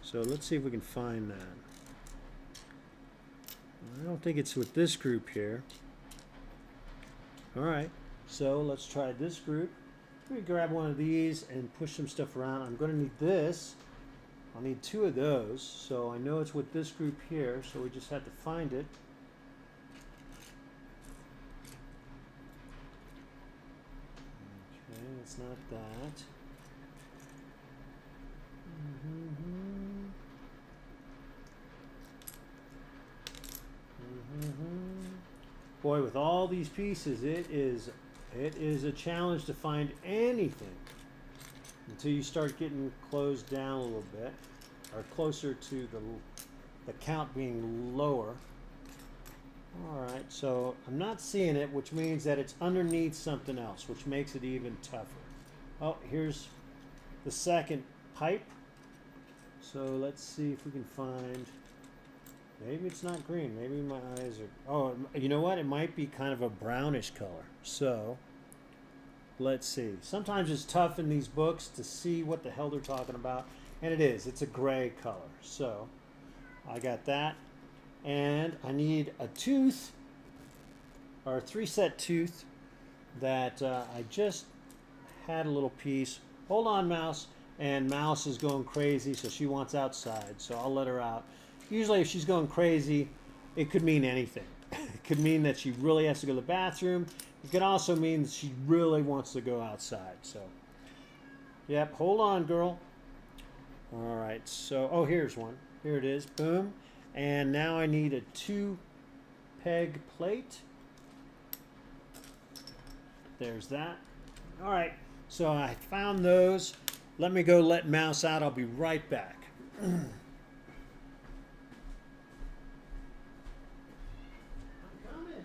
So let's see if we can find that. I don't think it's with this group here. All right, so let's try this group. Let me grab one of these and push some stuff around. I'm going to need this. I'll need 2 of those. So I know it's with this group here, so we just have to find it. Okay, it's not that. Boy, with all these pieces, it is a challenge to find anything until you start getting closed down a little bit, or closer to the count being lower. All right, so I'm not seeing it, which means that it's underneath something else, which makes it even tougher. Oh, here's the second pipe. So let's see if we can find, maybe it's not green, maybe my eyes are, oh, you know what? It might be kind of a brownish color. So let's see. Sometimes it's tough in these books to see what the hell they're talking about. And it is, it's a gray color. So I got that. And I need a tooth, or a 3-set tooth that I just had a little piece. Hold on, Mouse. And Mouse is going crazy, so she wants outside. So I'll let her out. Usually if she's going crazy, it could mean anything. It could mean that she really has to go to the bathroom. It could also mean that she really wants to go outside. So, yep, hold on, girl. All right, so, oh, here's one. Here it is, boom. And now I need a 2-peg plate. There's that. All right, so I found those. Let me go let Mouse out. I'll be right back. I'm coming. Here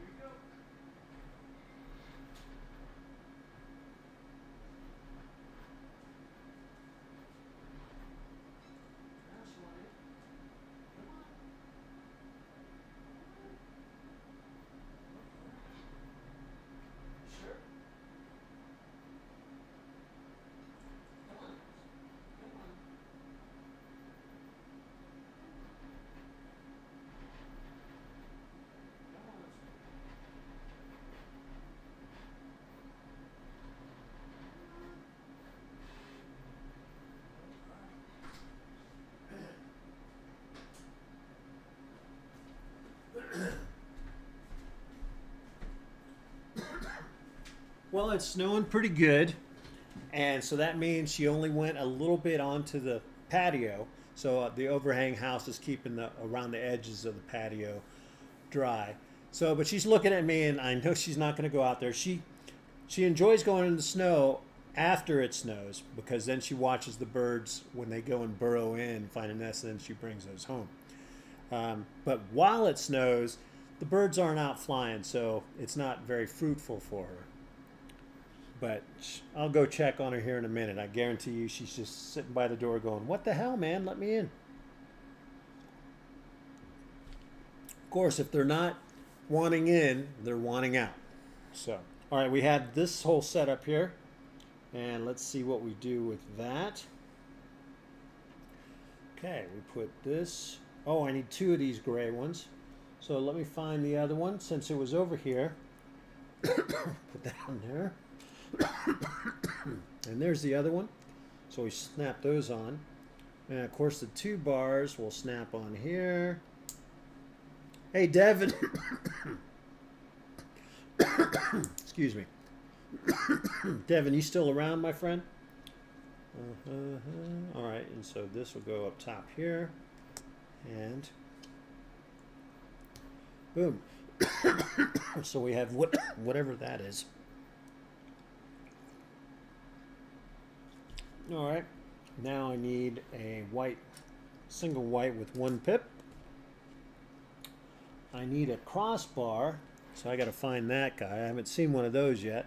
you go. Well, it's snowing pretty good, and so that means she only went a little bit onto the patio. So the overhang house is keeping the around the edges of the patio dry. So, but she's looking at me, and I know she's not going to go out there. She enjoys going in the snow after it snows, because then she watches the birds when they go and burrow in, find a nest, and then she brings those home. But while it snows, the birds aren't out flying, so it's not very fruitful for her. But I'll go check on her here in a minute. I guarantee you she's just sitting by the door going, "What the hell, man? Let me in." Of course, if they're not wanting in, they're wanting out. So, all right, we have this whole setup here. And let's see what we do with that. Okay, we put this. Oh, I need 2 of these gray ones. So let me find the other one since it was over here. Put that on there. And there's the other one. So we snap those on. And of course the 2 bars will snap on here. Hey, Devin. Excuse me. Devin, you still around, my friend? All right, and so this will go up top here. And boom. So we have whatever that is. All right, now I need a white, single white with 1 pip. I need a crossbar, so I got to find that guy. I haven't seen one of those yet.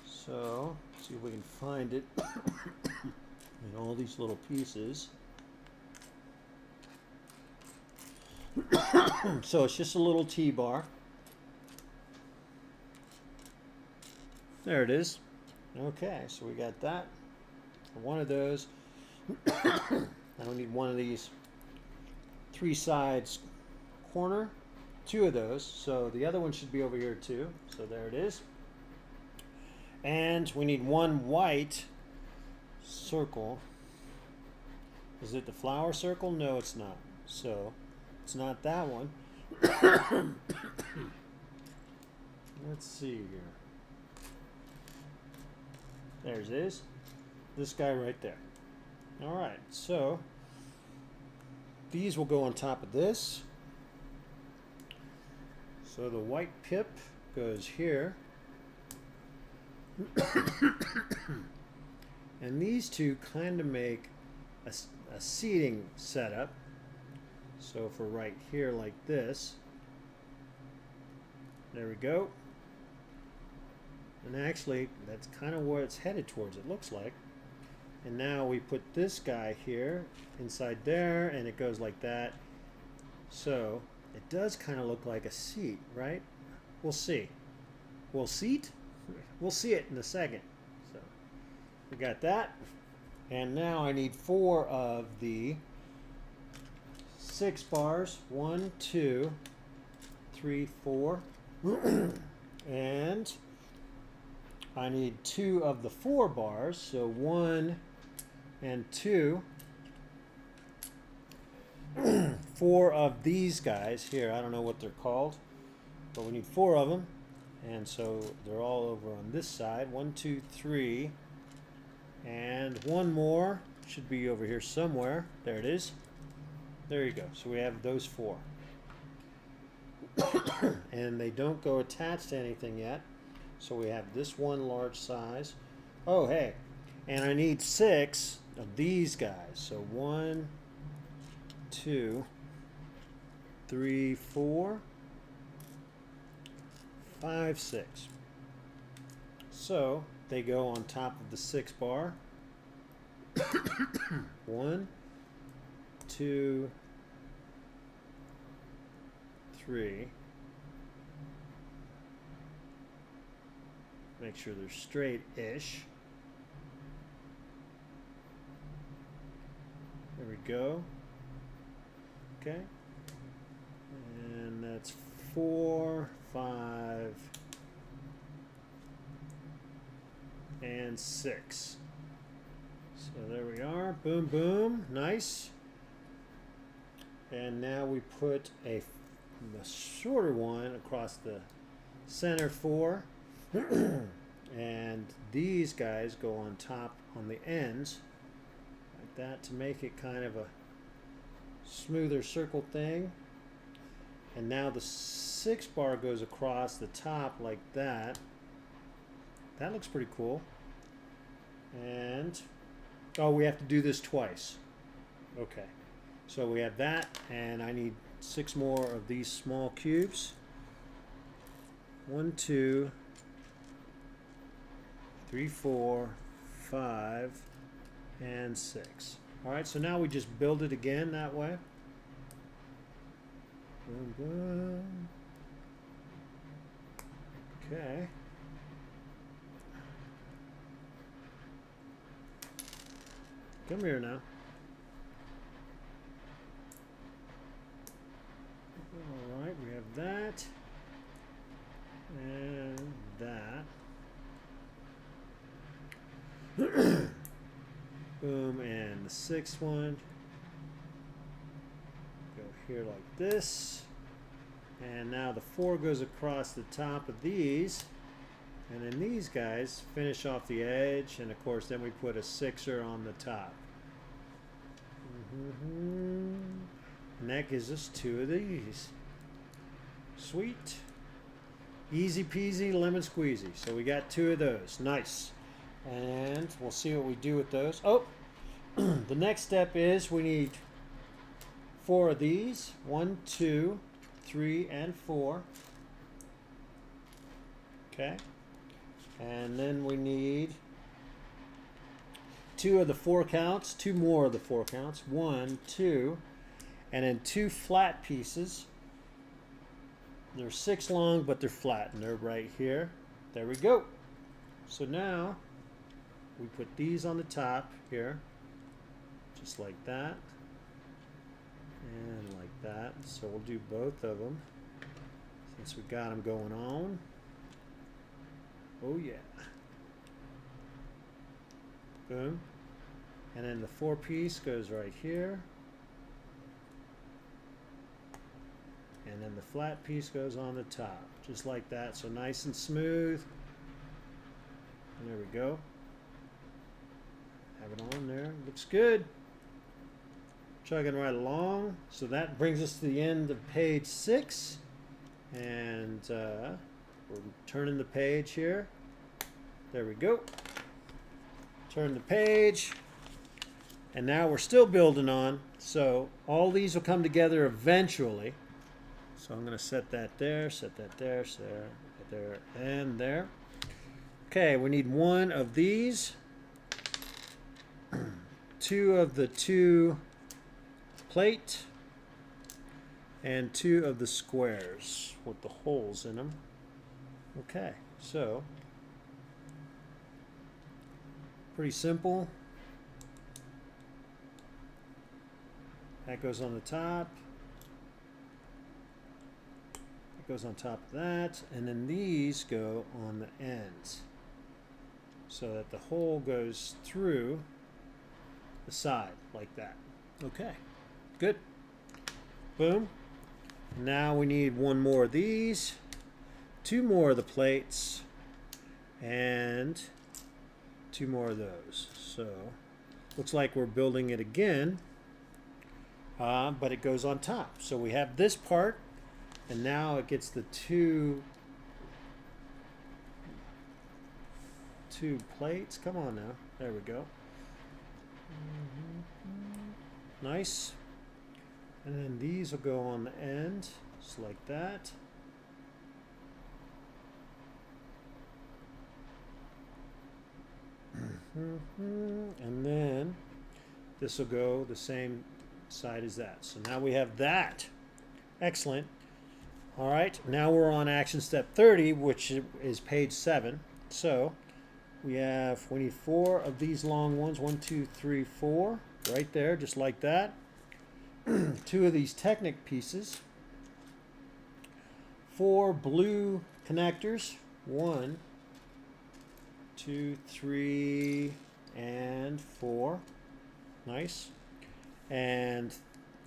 So, see if we can find it in all these little pieces. So it's just a little T-bar. There it is. Okay, so we got that. One of those. Now we need one of these 3 sides corner. 2 of those. So the other one should be over here too. So there it is. And we need 1 white circle. Is it the flower circle? No, it's not. So it's not that one. Let's see here. There's his. This guy right there. All right, so these will go on top of this. So the white pip goes here. And these two kind of make a seating setup. So for right here like this. There we go. And actually, that's kind of where it's headed towards, it looks like. And now we put this guy here inside there, and it goes like that. So it does kind of look like a seat, right? We'll see. We'll seat? We'll see it in a second. So we got that. And now I need 4 of the 6 bars. 1, 2, 3, 4. And I need 2 of the 4 bars. So 1 and 2. 4 of these guys here. I don't know what they're called, but we need 4 of them. And so they're all over on this side. 1, 2, 3. And one more should be over here somewhere. There it is. There you go. So we have those 4. And they don't go attached to anything yet. So we have this one large size. Oh, hey. And I need 6 of these guys. So 1, 2, 3, 4, 5, 6. So they go on top of the 6 bar. 1, 2, 3. Make sure they're straight-ish. There we go. Okay. And that's 4, 5, and 6. So there we are. Boom, boom. Nice. And now we put a shorter one across the center 4. And these guys go on top on the ends like that to make it kind of a smoother circle thing. And now the 6 bar goes across the top like that. That looks pretty cool. And oh, we have to do this twice. Okay, so we have that, and I need 6 more of these small cubes. 1, 2, 3, 4, 5, and 6. All right, so now we just build it again that way. Boom, boom. Okay. Come here now. All right, we have that and that. Boom, and the 6th one. Go here like this. And now the 4 goes across the top of these. And then these guys finish off the edge. And of course, then we put a 6er on the top. And that gives us 2 of these. Sweet. Easy peasy, lemon squeezy. So we got 2 of those. Nice. And we'll see what we do with those. Oh, the next step is we need 4 of these. 1, 2, 3, and 4. Okay. And then we need 2 of the 4 counts, 2 more of the 4 counts. 1, 2, and then 2 flat pieces. They're 6 long, but they're flat, and they're right here. There we go. So now we put these on the top here, just like that, and like that. So we'll do both of them since we got them going on. Oh yeah. Boom. And then the 4 piece goes right here. And then the flat piece goes on the top, just like that. So nice and smooth. And there we go. Have it on there. Looks good. Chugging right along. So that brings us to the end of page 6. And we're turning the page here. There we go. Turn the page. And now we're still building on. So all these will come together eventually. So I'm going to set that there, set that there, there, and there. Okay, we need one of these. 2 of the 2 plate. And 2 of the squares with the holes in them. Okay, so pretty simple. That goes on the top. It goes on top of that, and then these go on the ends, so that the hole goes through the side like that. Okay, good. Boom. Now we need one more of these, 2 more of the plates, and 2 more of those. So looks like we're building it again, but it goes on top. So we have this part, and now it gets the two plates. Come on now. There we go. Nice. And then these will go on the end, just like that. And then this will go the same side as that. So now we have that. Excellent. All right, now we're on action step 30, which is page 7. So we need 4 of these long ones. 1, 2, 3, 4, right there, just like that. 2 of these Technic pieces. 4 blue connectors. 1, 2, 3, and 4. Nice. And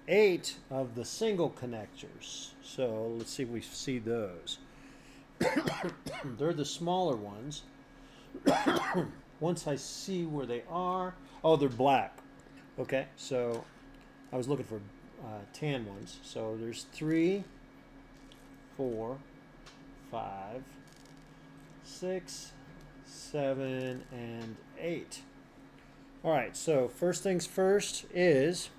8 of the single connectors. So let's see if we see those. They're the smaller ones. Once I see where they are, oh, they're black. Okay, so I was looking for tan ones. So there's 3, 4, 5, 6, 7, and 8. All right, so first things first is,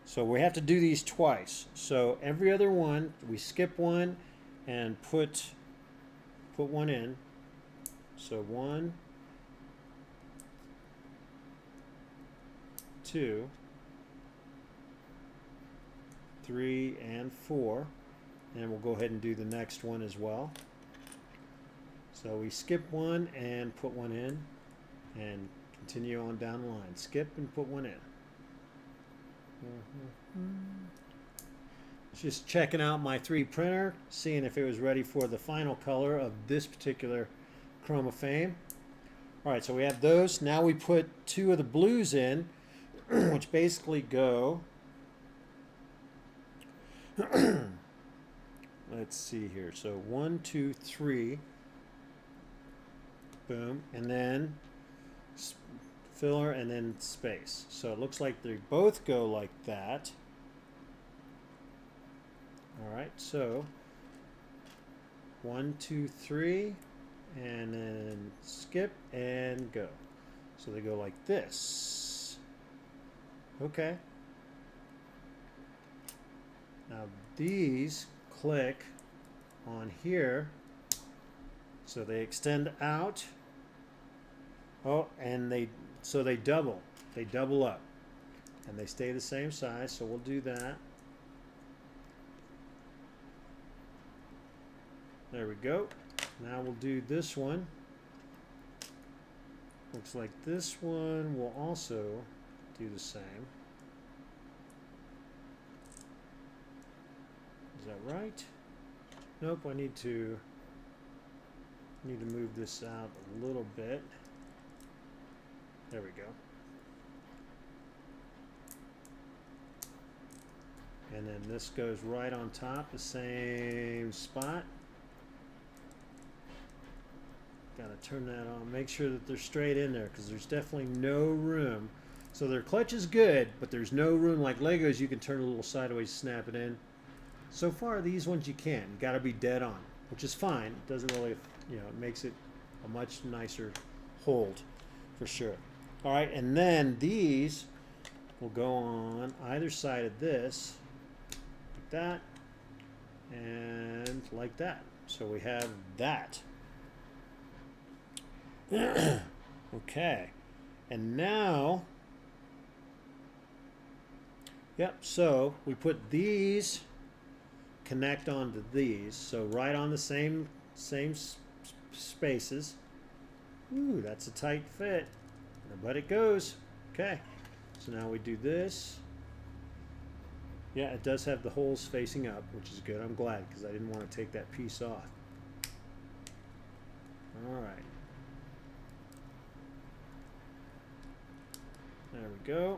so we have to do these twice. So every other one, we skip one and put one in. So 1, 2, 3, and 4. And we'll go ahead and do the next one as well. So we skip one and put one in, and continue on down the line. Skip and put one in. Just checking out my 3D printer, seeing if it was ready for the final color of this particular chromophane. All right, so we have those. Now we put 2 of the blues in, which basically go, let's see here. So 1, 2, 3, boom, and then filler and then space. So it looks like they both go like that. All right, so 1, 2, 3, and then skip and go. So they go like this. Okay. Now these click on here, so they extend out. Oh, and they double. They double up, and they stay the same size. So we'll do that. There we go. Now we'll do this one. Looks like this one will also do the same. Is that right? Nope, I need to move this out a little bit. There we go. And then this goes right on top, the same spot. Gotta turn that on. Make sure that they're straight in there because there's definitely no room. So their clutch is good, but there's no room. Like Legos, you can turn a little sideways, snap it in. So far, these ones you can't. You gotta be dead on, which is fine. It doesn't really, it makes it a much nicer hold for sure. All right, and then these will go on either side of this, like that, and like that. So we have that. Okay, and now, yep, so we put these, connect onto these, so right on the same spaces. Ooh, that's a tight fit, but it goes. Okay, so now we do this. Yeah, it does have the holes facing up, which is good. I'm glad because I didn't want to take that piece off. All right. There we go.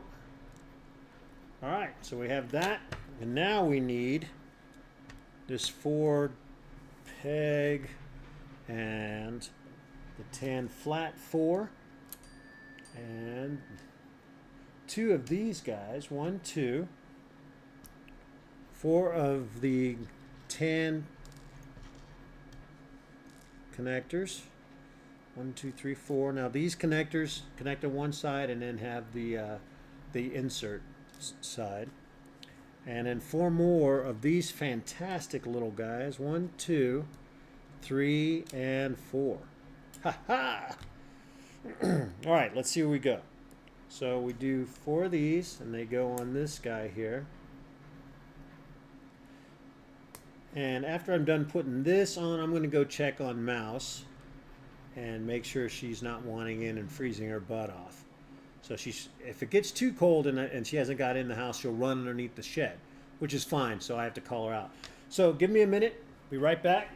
All right, so we have that, and now we need this 4 peg and the tan flat 4 and 2 of these guys. 1, 2, 4 of the tan connectors. 1, 2, 3, 4. Now these connectors connect on one side and then have the insert side. And then 4 more of these fantastic little guys. 1, 2, 3, and 4. Ha ha! All right, let's see where we go. So we do 4 of these, and they go on this guy here. And after I'm done putting this on, I'm going to go check on Mouse and make sure she's not wanting in and freezing her butt off. So if it gets too cold and she hasn't got in the house, she'll run underneath the shed, which is fine, so I have to call her out. So give me a minute. Be right back.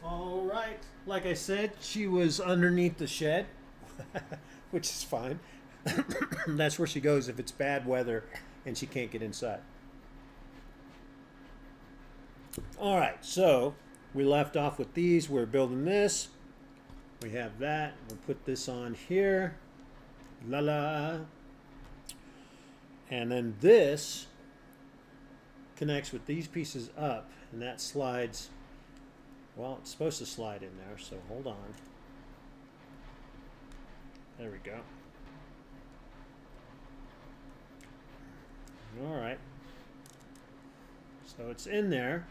All right, like I said, she was underneath the shed, which is fine. That's where she goes if it's bad weather and she can't get inside. All right, so we left off with these. We're building this. We have that. We'll put this on here. La la. And then this connects with these pieces up, and that slides. Well, it's supposed to slide in there, so hold on. There we go. All right. So it's in there.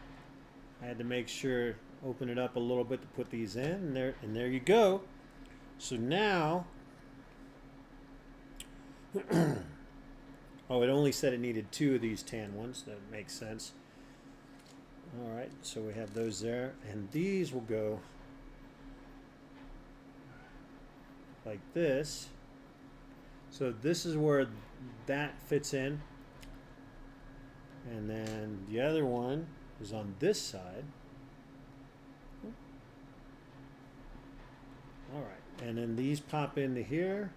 I had to make sure, open it up a little bit to put these in, and there you go. So now, oh, it only said it needed 2 of these tan ones. That makes sense. All right, so we have those there, and these will go like this. So this is where that fits in, and then the other one is on this side. All right, and then these pop into here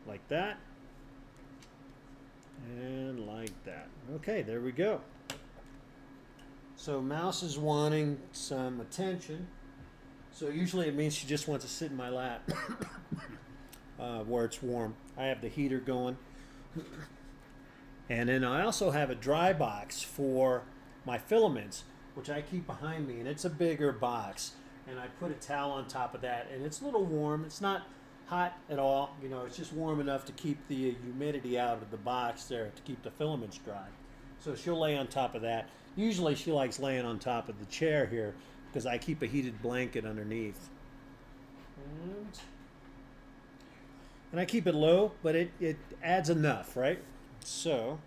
like that. And like that. Okay, there we go. So Mouse is wanting some attention. So usually it means she just wants to sit in my lap where it's warm. I have the heater going. And then I also have a dry box for my filaments, which I keep behind me. And it's a bigger box. And I put a towel on top of that. And it's a little warm. It's not hot at all. It's just warm enough to keep the humidity out of the box there to keep the filaments dry. So she'll lay on top of that. Usually she likes laying on top of the chair here because I keep a heated blanket underneath. And I keep it low, but it adds enough, right? So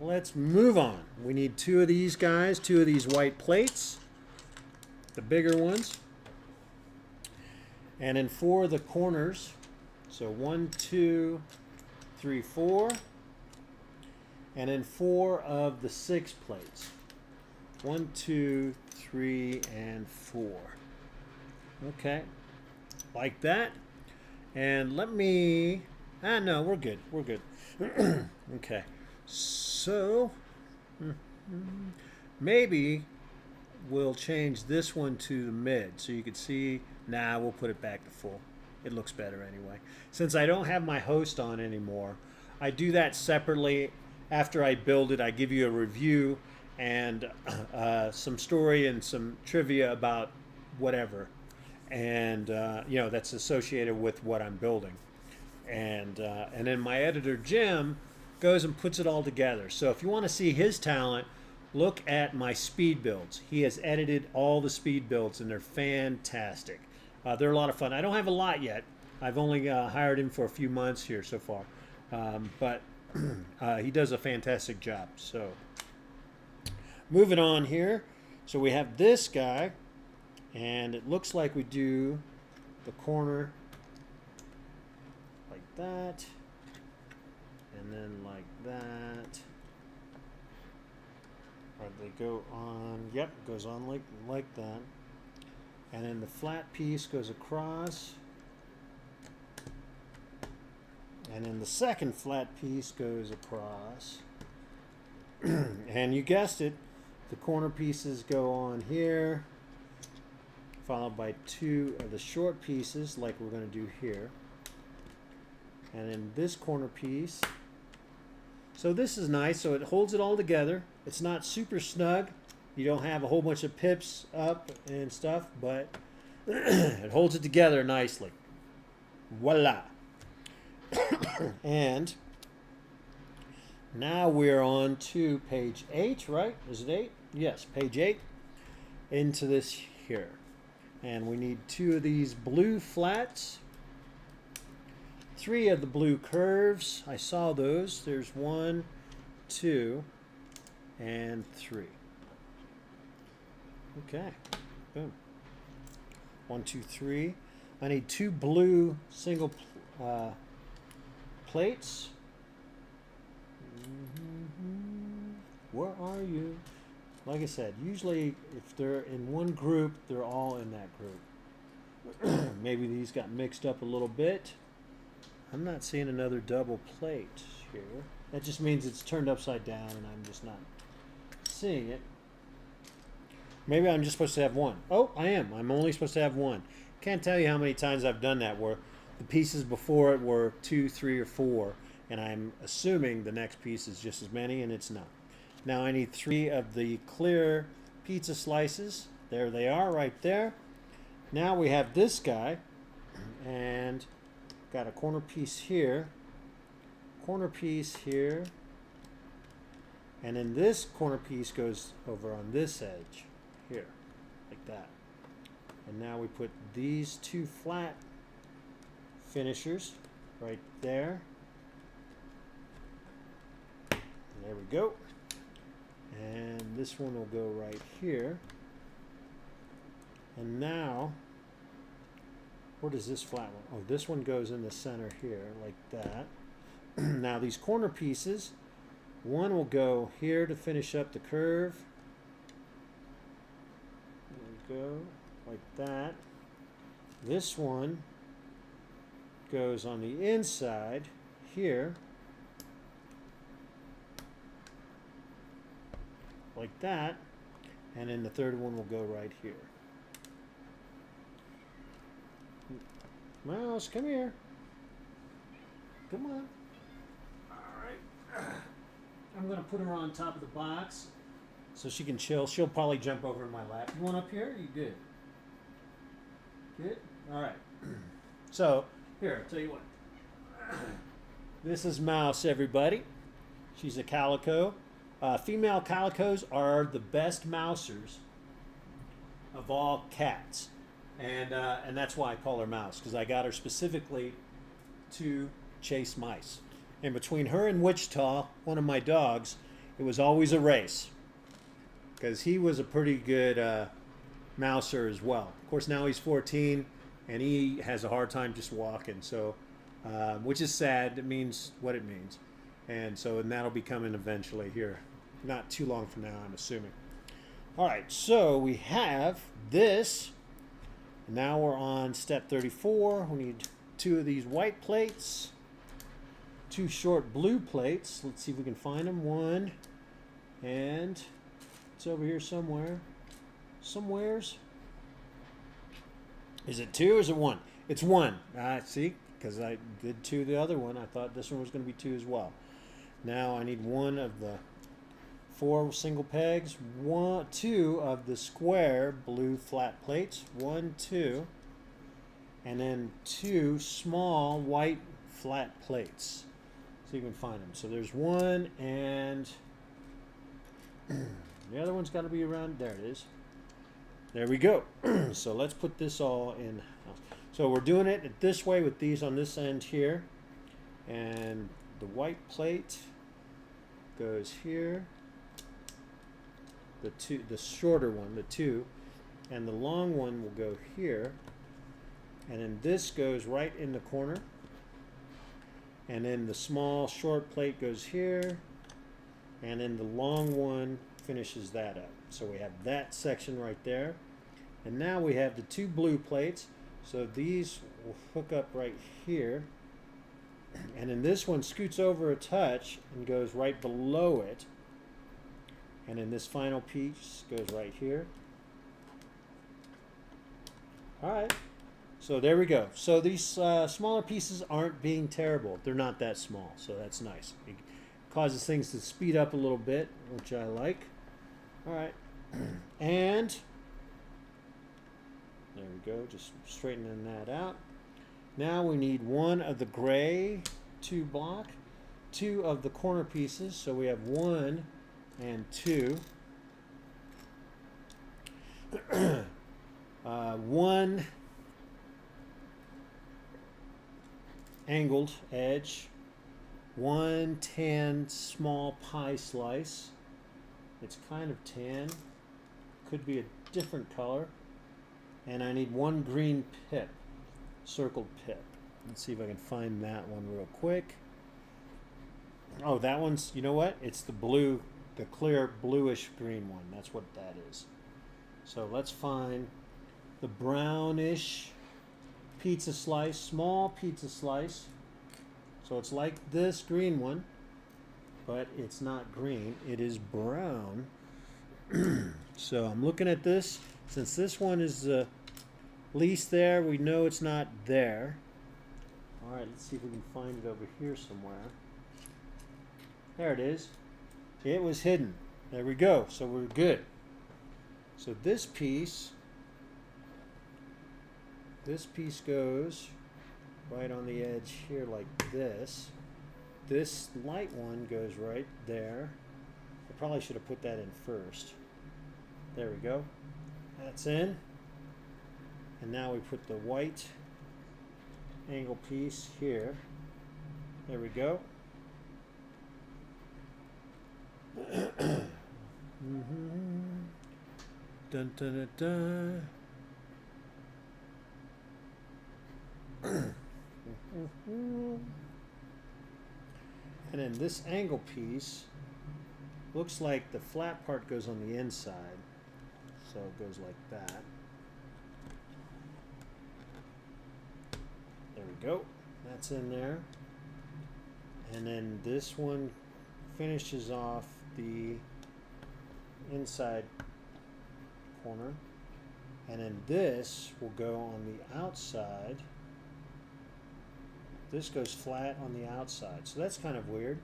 let's move on. We need 2 of these guys, 2 of these white plates. the bigger ones. And then 4 of the corners. So 1, 2, 3, 4. And then 4 of the 6 plates. 1, 2, 3, and 4. Okay. Like that. And let me... no, we're good. We're good. Okay. So... maybe we'll change this one to the mid. So you can see... Nah, we'll put it back to full. It looks better anyway. Since I don't have my host on anymore, I do that separately. After I build it, I give you a review and some story and some trivia about whatever. And, that's associated with what I'm building. And then my editor, Jim, goes and puts it all together. So if you want to see his talent, look at my speed builds. He has edited all the speed builds, and they're fantastic. They're a lot of fun. I don't have a lot yet. I've only hired him for a few months here so far. But he does a fantastic job. So moving on here. So we have this guy, and it looks like we do the corner like that, and then like that. Or they go on, yep, goes on like that. And then the flat piece goes across. And then the second flat piece goes across. And you guessed it, the corner pieces go on here, followed by 2 of the short pieces like we're going to do here. And then this corner piece. So this is nice, so it holds it all together. It's not super snug. You don't have a whole bunch of pips up and stuff, but it holds it together nicely. Voila. And now we're on to page 8, right? Is it 8? Yes, page 8. Into this here. And we need 2 of these blue flats. 3 of the blue curves. I saw those. There's 1, 2, and 3. Okay. Boom. 1, 2, 3. I need 2 blue single plates. Where are you? Like I said, usually if they're in one group, they're all in that group. Maybe these got mixed up a little bit. I'm not seeing another double plate here. That just means it's turned upside down and I'm just not seeing it. Maybe I'm just supposed to have 1. Oh, I am. I'm only supposed to have 1. Can't tell you how many times I've done that where the pieces before it were 2, 3, or 4, and I'm assuming the next piece is just as many, and it's not. Now I need 3 of the clear pizza slices. There they are right there. Now we have this guy, and got a corner piece here, and then this corner piece goes over on this edge here, like that. And now we put these 2 flat finishers right there. There we go. And this one will go right here. And now, where does this flat one? Oh, this one goes in the center here, like that. Now these corner pieces, one will go here to finish up the curve. There we go, like that. This one goes on the inside here, like that, and then the third one will go right here. Mouse, come here. Come on. Alright. I'm going to put her on top of the box so she can chill. She'll probably jump over in my lap. You want up here? You good? Good? Alright. So, here, I'll tell you what. This is Mouse, everybody. She's a calico. Female calicos are the best mousers of all cats. And that's why I call her Mouse, because I got her specifically to chase mice. And between her and Wichita, one of my dogs, it was always a race. Because he was a pretty good Mouser as well. Of course, now he's 14 and he has a hard time just walking. So, which is sad. It means what it means. And that'll be coming eventually here. Not too long from now, I'm assuming. All right, so we have this. Now we're on step 34. We need 2 of these white plates, 2 short blue plates. Let's see if we can find them. 1, and it's over here somewhere. Somewheres. Is it 2 or is it 1? It's 1. See, because I did 2 the other one. I thought this one was going to be 2 as well. Now I need 1 of the 4 single pegs, 2 of the square blue flat plates, 1, 2, and then 2 small white flat plates. So you can find them. So there's 1, and the other one's got to be around. There it is. There we go. So let's put this all in. So we're doing it this way with these on this end here, and the white plate goes here. The shorter one, the 2, and the long one will go here, and then this goes right in the corner, and then the small short plate goes here, and then the long one finishes that up. So we have that section right there, and now we have the 2 blue plates. So these will hook up right here, and then this one scoots over a touch and goes right below it. And then this final piece goes right here. All right. So there we go. So these smaller pieces aren't being terrible. They're not that small, so that's nice. It causes things to speed up a little bit, which I like. All right. And there we go. Just straightening that out. Now we need 1 of the gray 2 block, 2 of the corner pieces. So we have 1 and 2. 1 angled edge, 1 tan small pie slice. It's kind of tan, could be a different color, and I need 1 green pip, circled pip. Let's see if I can find that one real quick. Oh, that one's, you know what? It's the blue, the clear bluish green one. That's what that is. So let's find the brownish pizza slice, small pizza slice. So it's like this green one, but it's not green. It is brown. So I'm looking at this. Since this one is least there, we know it's not there. All right, let's see if we can find it over here somewhere. There it is. It was hidden. There we go. So we're good. So this piece goes right on the edge here like this. This light one goes right there. I probably should have put that in first. There we go. That's in. And now we put the white angle piece here. There we go. Dun, dun, dun, dun. And then this angle piece looks like the flat part goes on the inside, so it goes like that. There we go. That's in there. And then this one finishes off the inside corner, and then this will go on the outside. This goes flat on the outside, so that's kind of weird.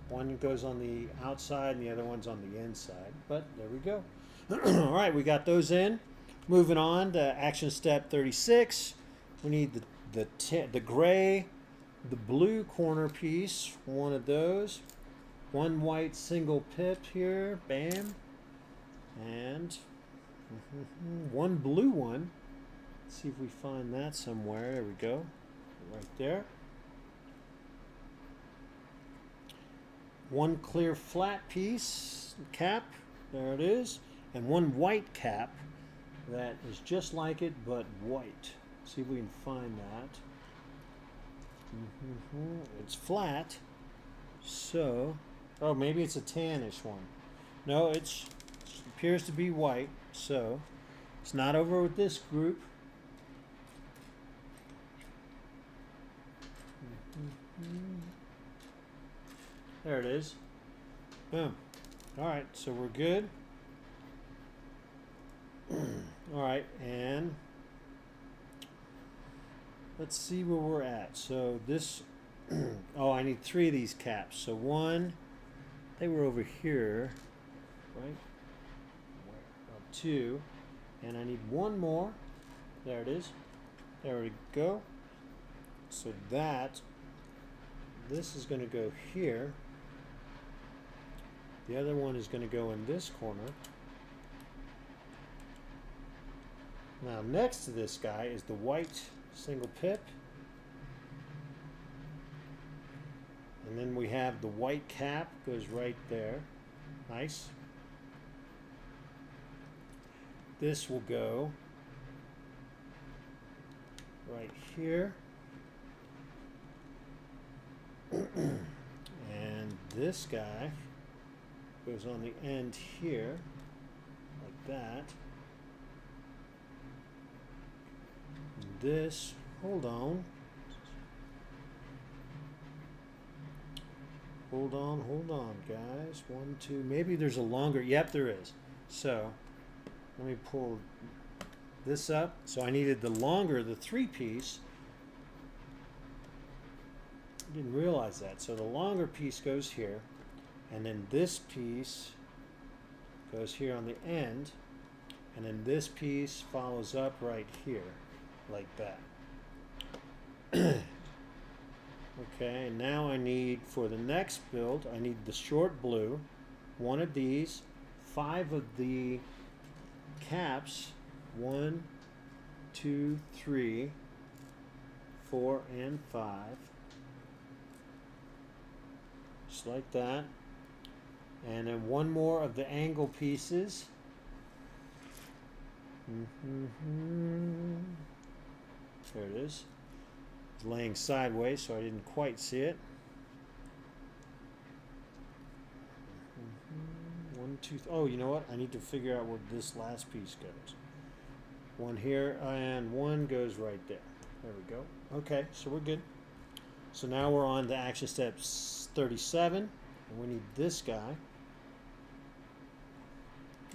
One goes on the outside and the other one's on the inside, but there we go. All right, we got those in. Moving on to action step 36. We need the gray, the blue corner piece, one of those. 1 white single pip here, bam. And 1 blue one. Let's see if we find that somewhere. There we go. Right there. 1 clear flat piece, cap. There it is. And 1 white cap. that is just like it but white. See if we can find that. It's flat, so oh, maybe it's a tannish one. No, it appears to be white, so it's not over with this group. There it is. Boom. Alright, so we're good. Alright, and let's see where we're at. So this, oh, I need 3 of these caps. So one, they were over here, right? Oh, 2, and I need 1 more. There it is. There we go. So this is going to go here. The other one is going to go in this corner. Now next to this guy is the white single pip. And then we have the white cap goes right there. Nice. This will go right here. And this guy goes on the end here, like that. And this, hold on, guys. 1, 2, maybe there's a longer, yep, there is. So, let me pull this up. So I needed the longer, the 3-piece. Didn't realize that. So the longer piece goes here, and then this piece goes here on the end, and then this piece follows up right here, like that. Okay, and now I need, for the next build, I need the short blue, 1 of these, 5 of the caps, 1, 2, 3, 4, and 5. Just like that. And then 1 more of the angle pieces. There it is. It's laying sideways, so I didn't quite see it. 1, 2, oh, you know what? I need to figure out where this last piece goes. 1 here, and 1 goes right there. There we go. Okay, so we're good. So now we're on to action step 37, and we need this guy.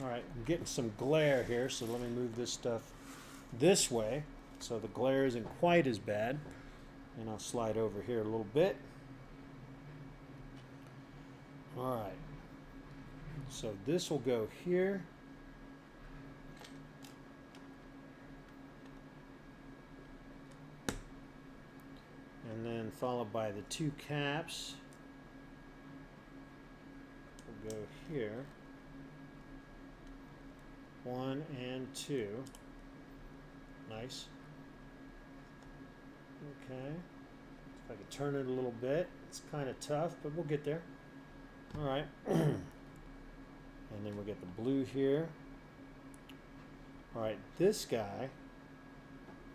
Alright, I'm getting some glare here, so let me move this stuff this way so the glare isn't quite as bad. And I'll slide over here a little bit. Alright, so this will go here. And then followed by the 2 caps. We'll go here. 1 and 2. Nice. Okay. If I could turn it a little bit. It's kind of tough, but we'll get there. Alright. And then we'll get the blue here. Alright, this guy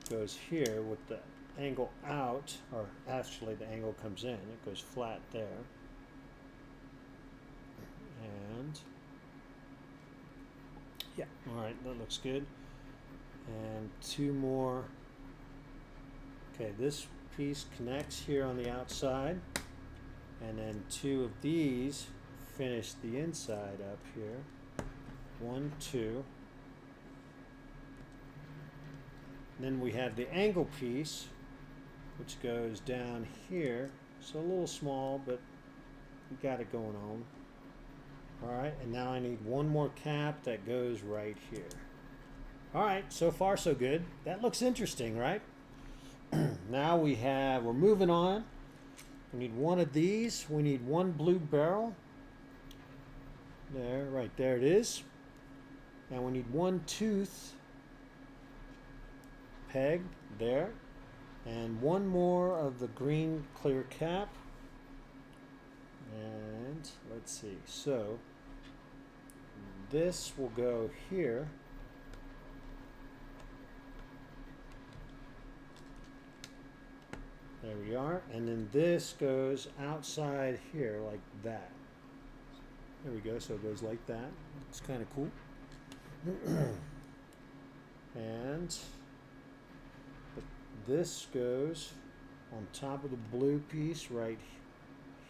goes here with the angle out, or actually the angle comes in. It goes flat there. And yeah, alright, that looks good. And 2 more. Okay, this piece connects here on the outside, and then 2 of these finish the inside up here. 1, 2. And then we have the angle piece, which goes down here. So a little small, but we got it going on. Alright, and now I need 1 more cap that goes right here. Alright, so far so good. That looks interesting, right? Now we're moving on. We need 1 of these. We need 1 blue barrel. There, right there it is. And we need 1 tooth peg there. And 1 more of the green clear cap. And let's see, so this will go here. we are. And then this goes outside here like that. There we go. So it goes like that. It's kind of cool. And this goes on top of the blue piece right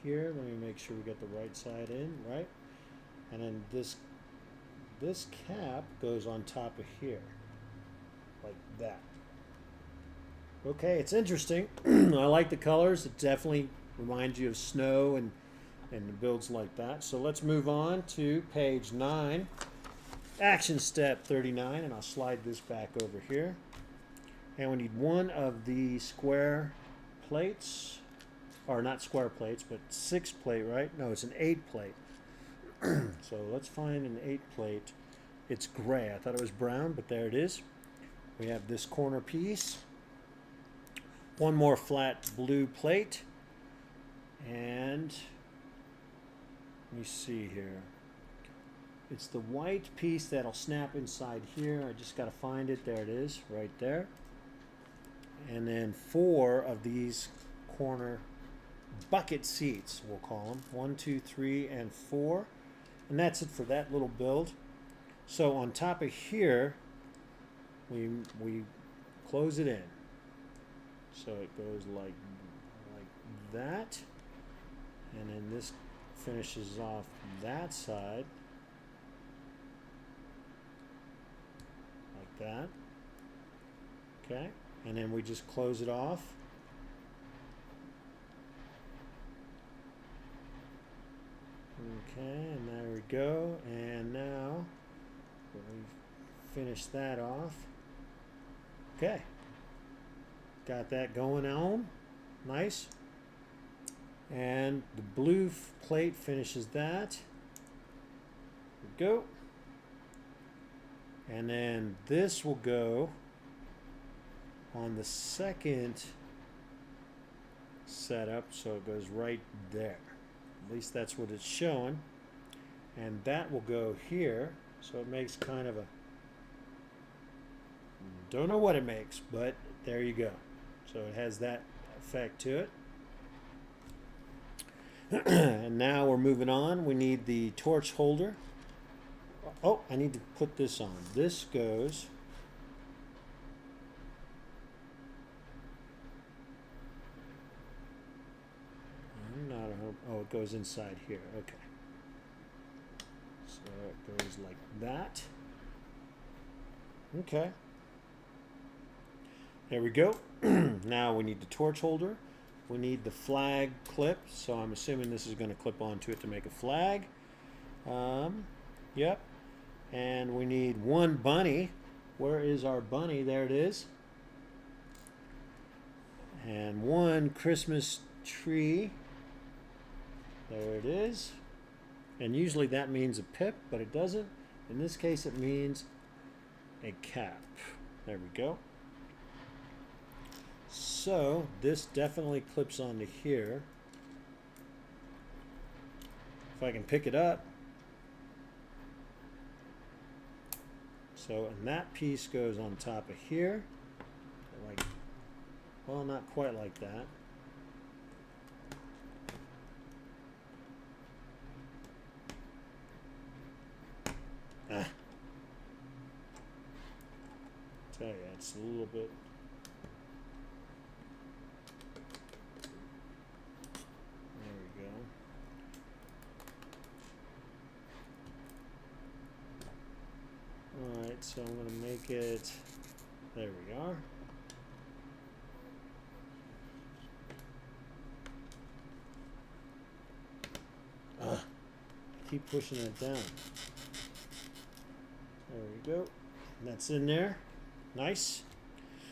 here. Let me make sure we get the right side in, right? And then this cap goes on top of here, like that. Okay, it's interesting. I like the colors. It definitely reminds you of snow and builds like that. So let's move on to page 9, action step 39, and I'll slide this back over here. And we need one of the square plates, or not square plates, but 6 plate, right? No, it's an 8 plate. So let's find an 8 plate. It's gray. I thought it was brown, but there it is. We have this corner piece. One more flat blue plate. And let me see here. It's the white piece that'll snap inside here. I just got to find it. There it is, right there. And then 4 of these corner bucket seats, we'll call them. 1, 2, 3, and 4. And that's it for that little build. So on top of here, we close it in. So it goes like that. And then this finishes off that side. Like that. Okay. And then we just close it off. Okay, and there we go. And now we finish that off. Okay. Got that going on. Nice. And the blue plate finishes that. There we go. And then this will go on the second setup, so it goes right there. At least that's what it's showing. And that will go here, so it makes kind of a, don't know what it makes, but there you go. So it has that effect to it. And now we're moving on. We need the torch holder. Oh, I need to put this on. This goes oh, it goes inside here. Okay. So it goes like that. Okay. There we go. Now we need the torch holder. We need the flag clip. So I'm assuming this is going to clip onto it to make a flag. Yep. And we need one bunny. Where is our bunny? There it is. And one Christmas tree. There it is. And usually that means a pip, but it doesn't. In this case, it means a cap. There we go. So this definitely clips onto here. If I can pick it up. So, and that piece goes on top of here. Like, well, not quite like that. Tell you, it's a little bit. There we go. Alright, so I'm going to make it. There we are. Keep pushing it down. There we go. That's in there. Nice.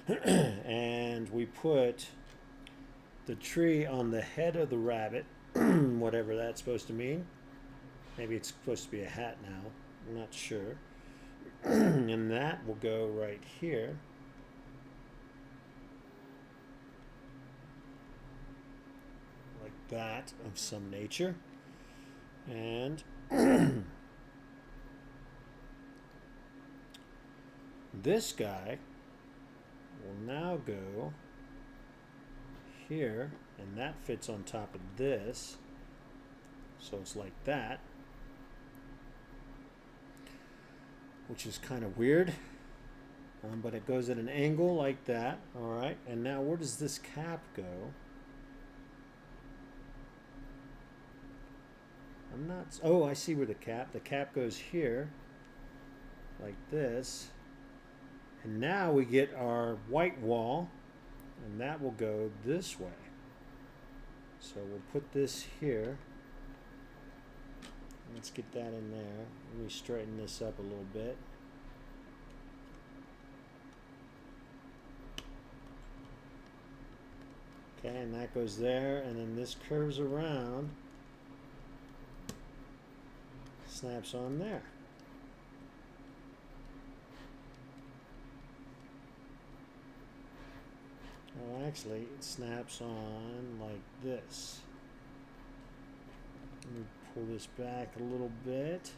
And we put the tree on the head of the rabbit, whatever that's supposed to mean. Maybe it's supposed to be a hat now. I'm not sure. And that will go right here. Like that, of some nature. And this guy will now go here, and that fits on top of this. So it's like that, which is kind of weird, but it goes at an angle like that. All right, and now where does this cap go? I'm not. Oh, I see where the cap goes here, like this, and now we get our white wall, and that will go this way. So we'll put this here. Let's get that in there. Let me straighten this up a little bit. Okay, and that goes there, and then this curves around, snaps on there. Well, actually, it snaps on like this. Let me pull this back a little bit.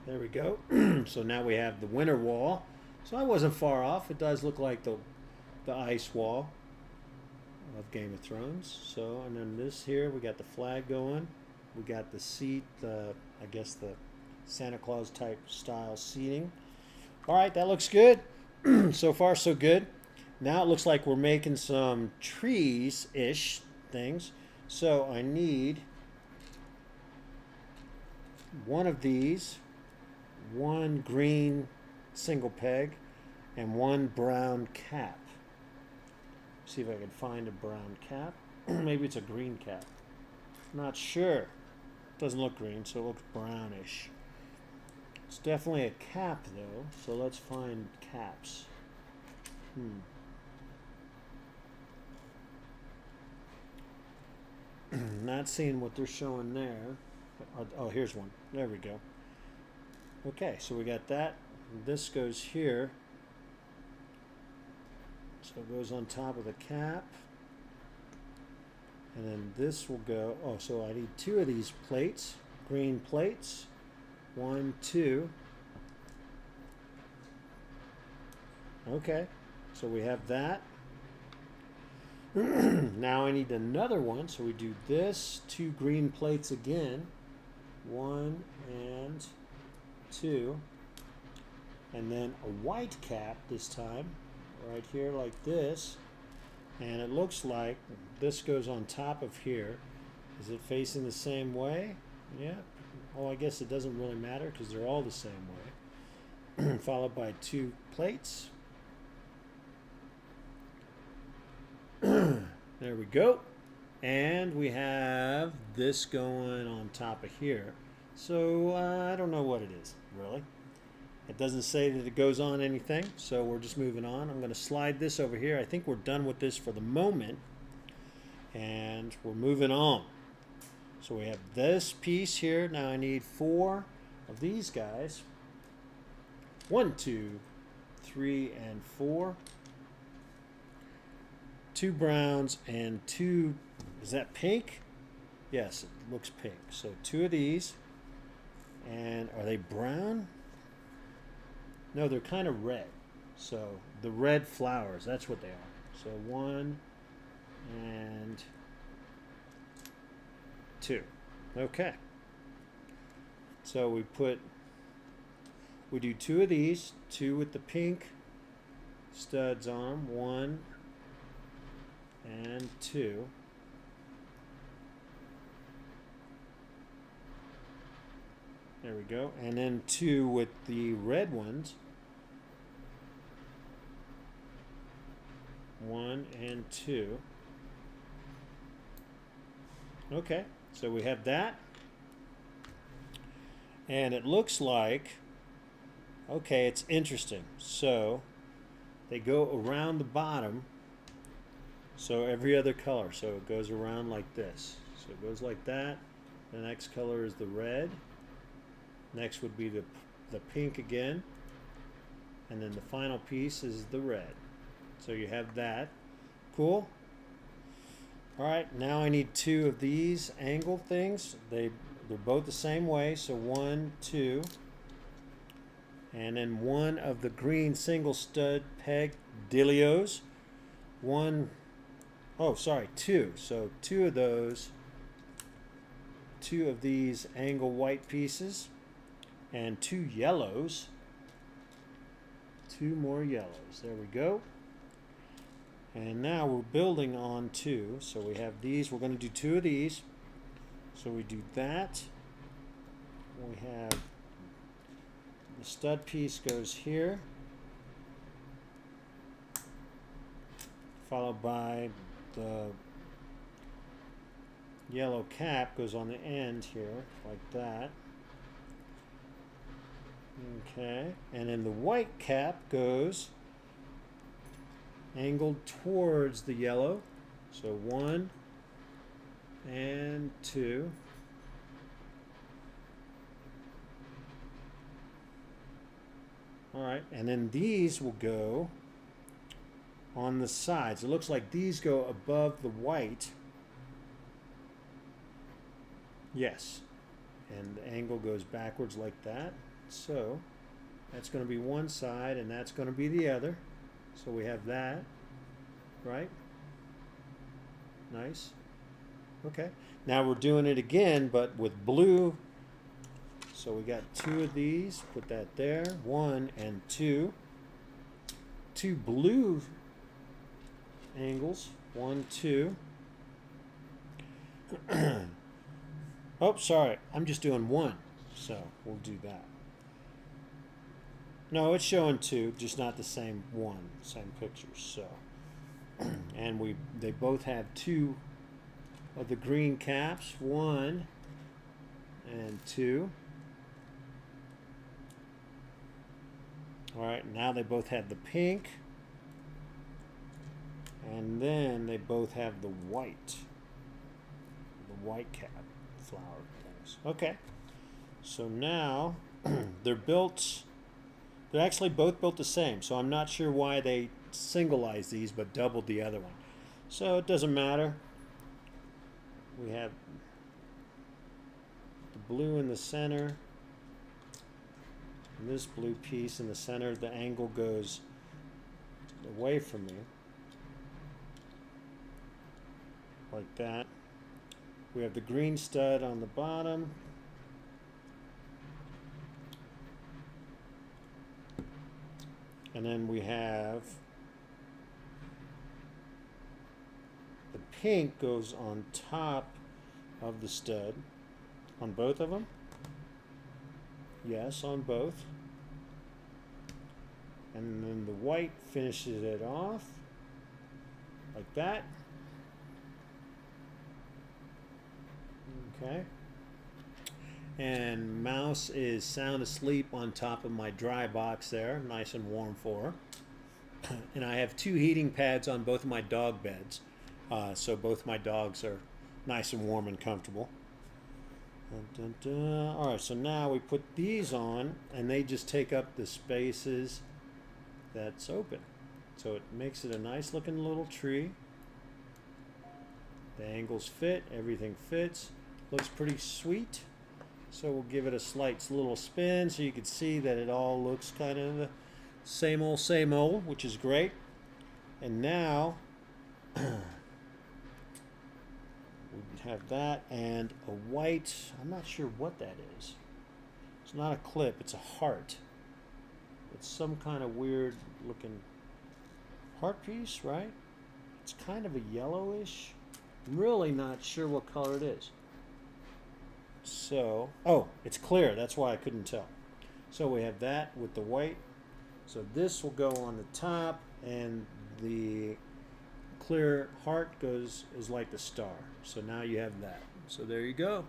There we go. So now we have the winter wall. So I wasn't far off. It does look like the ice wall of Game of Thrones. So, and then this here, we got the flag going. We got the seat, I guess the Santa Claus type style seating. All right, that looks good. So far, so good. Now it looks like we're making some trees-ish things. So I need one of these, one green single peg, and one brown cap. See if I can find a brown cap. Maybe it's a green cap. Not sure. Doesn't look green, so it looks brownish. It's definitely a cap though, so let's find caps. Not seeing what they're showing there. Oh, here's one. There we go. Okay, so we got that. This goes here. So it goes on top of the cap. And then this will go, oh, so I need two of these plates, green plates. 1, 2. Okay, so we have that. Now I need another one, so we do this, 2 green plates again. 1 and 2. And then a white cap this time, right here like this. And it looks like this goes on top of here. Is it facing the same way? Yeah. Oh, I guess it doesn't really matter because they're all the same way. Followed by 2 plates. There we go. And we have this going on top of here. So I don't know what it is, really. It doesn't say that it goes on anything, so we're just moving on. I'm going to slide this over here. I think we're done with this for the moment. And we're moving on. So we have this piece here. Now I need 4 of these guys. 1, 2, 3, and 4. 2 browns and 2, is that pink? Yes, it looks pink. So 2 of these. And are they brown? No, they're kind of red. So the red flowers, that's what they are. So 1 and 2. Okay. So we do 2 of these, 2 with the pink studs on them, 1 and 2. There we go. And then 2 with the red ones. 1 and 2. Okay, so we have that. And it looks like, okay, it's interesting. So they go around the bottom. So every other color. So it goes around like this. So it goes like that. The next color is the red. Next would be the pink again. And then the final piece is the red. So you have that. Cool. All right, now I need 2 of these angle things. They're both the same way. So 1, 2. And then 1 of the green single stud peg Dilios. one, oh, sorry, two. So two of those, two of these angle white pieces, and two yellows. Two more yellows. There we go. And now we're building on two. So we have these. We're going to do two of these. So we do that. We have the stud piece goes here, followed by the yellow cap goes on the end here, like that. Okay, and then the white cap goes angled towards the yellow. So one and two. All right, and then these will go on the sides. It looks like these go above the white. Yes, and the angle goes backwards like that. So that's going to be one side and that's going to be the other. So we have that, right? Nice. Okay, now we're doing it again, but with blue. So we got two of these, put that there, one and two. Two blue angles, one, two. Oh, sorry, I'm just doing one, so we'll do that. No, it's showing two, just not the same one, same pictures. So, and they both have two of the green caps, one and two. All right, now they both have the pink, and then they both have the white cap flower things. Okay, so now they're actually both built the same, so I'm not sure why they singleized these but doubled the other one. So it doesn't matter. We have the blue in the center, and this blue piece in the center. The angle goes away from you, like that. We have the green stud on the bottom. And then we have the pink goes on top of the stud on both of them. Yes, on both. And then the white finishes it off like that. Okay. And Mouse is sound asleep on top of my dry box there, nice and warm for her. And I have two heating pads on both of my dog beds, so both my dogs are nice and warm and comfortable. Dun, dun, dun. All right, so now we put these on, and they just take up the spaces that's open. So it makes it a nice looking little tree. The angles fit, everything fits. Looks pretty sweet. So we'll give it a slight little spin so you can see that it all looks kind of the same old, which is great. And now we have that and a white, I'm not sure what that is. It's not a clip, it's a heart. It's some kind of weird looking heart piece, right? It's kind of a yellowish. I'm really not sure what color it is. So, oh, it's clear. That's why I couldn't tell. So we have that with the white. So this will go on the top, and the clear heart is like the star. So now you have that. So there you go.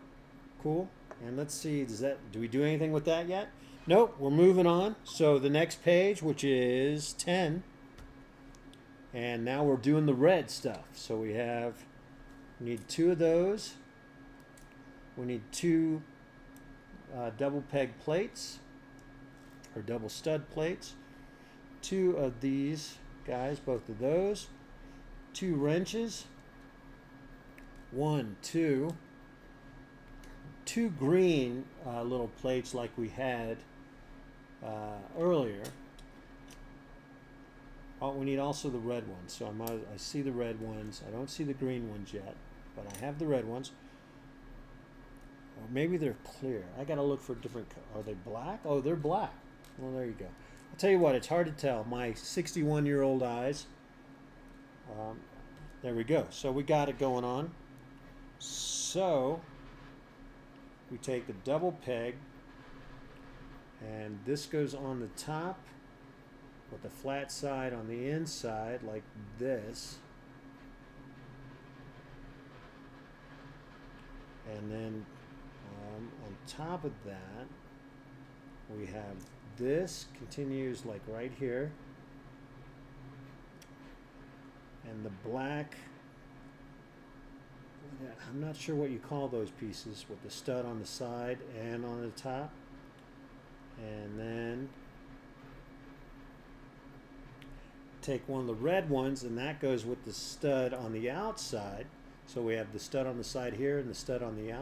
Cool. And let's see, do we do anything with that yet? Nope, we're moving on. So the next page, which is 10, and now we're doing the red stuff. So we need two of those. We need two double peg plates, or double stud plates. Two of these guys, both of those. Two wrenches. One, two. Two green little plates like we had earlier. Oh, we need also the red ones. So I see the red ones. I don't see the green ones yet, but I have the red ones. Or maybe they're clear. I gotta look for different. Are they black? Oh, they're black. Well, there you go. I'll tell you what. It's hard to tell. My 61-year-old eyes. There we go. So we got it going on. So we take the double peg, and this goes on the top with the flat side on the inside like this. And then on top of that, we have this continues like right here. And the black, I'm not sure what you call those pieces, with the stud on the side and on the top. And then take one of the red ones, and that goes with the stud on the outside. So we have the stud on the side here and the stud on the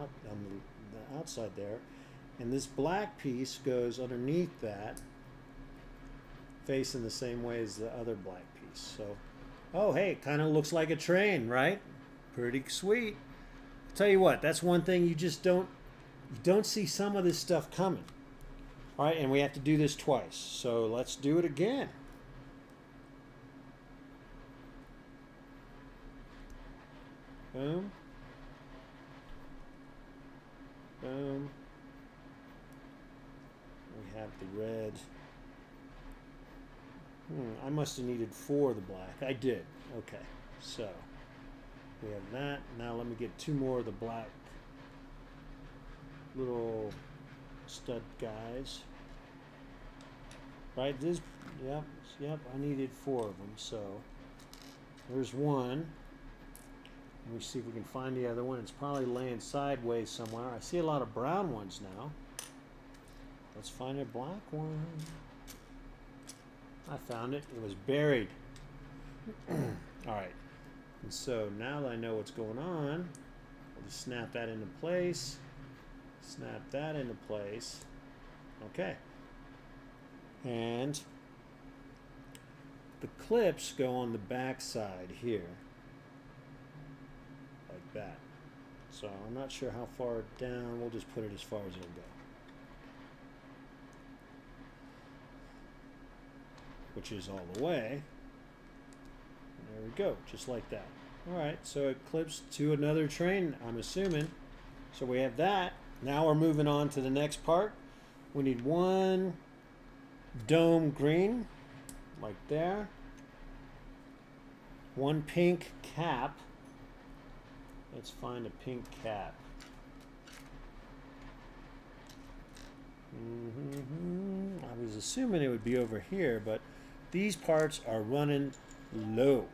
outside there. And this black piece goes underneath that, facing the same way as the other black piece. So, oh hey, it kind of looks like a train, right? Pretty sweet. I'll tell you what, that's one thing you don't see some of this stuff coming. All right, and we have to do this twice. So let's do it again. Boom. Boom. We have the red. I must have needed 4 of the black. I did. Okay. So we have that. Now let me get 2 more of the black little stud guys. Right? This. Yep. I needed 4 of them. So there's one. Let me see if we can find the other one. It's probably laying sideways somewhere. I see a lot of brown ones now. Let's find a black one. I found it. It was buried. All right. And so now that I know what's going on, I'll just snap that into place. Snap that into place. Okay. And the clips go on the back side here. Like that. So I'm not sure how far down. We'll just put it as far as it'll go. Which is all the way. And there we go, just like that. All right, so it clips to another train, I'm assuming. So we have that. Now we're moving on to the next part. We need one dome green, like there. One pink cap. Let's find a pink cap. I was assuming it would be over here, but these parts are running low,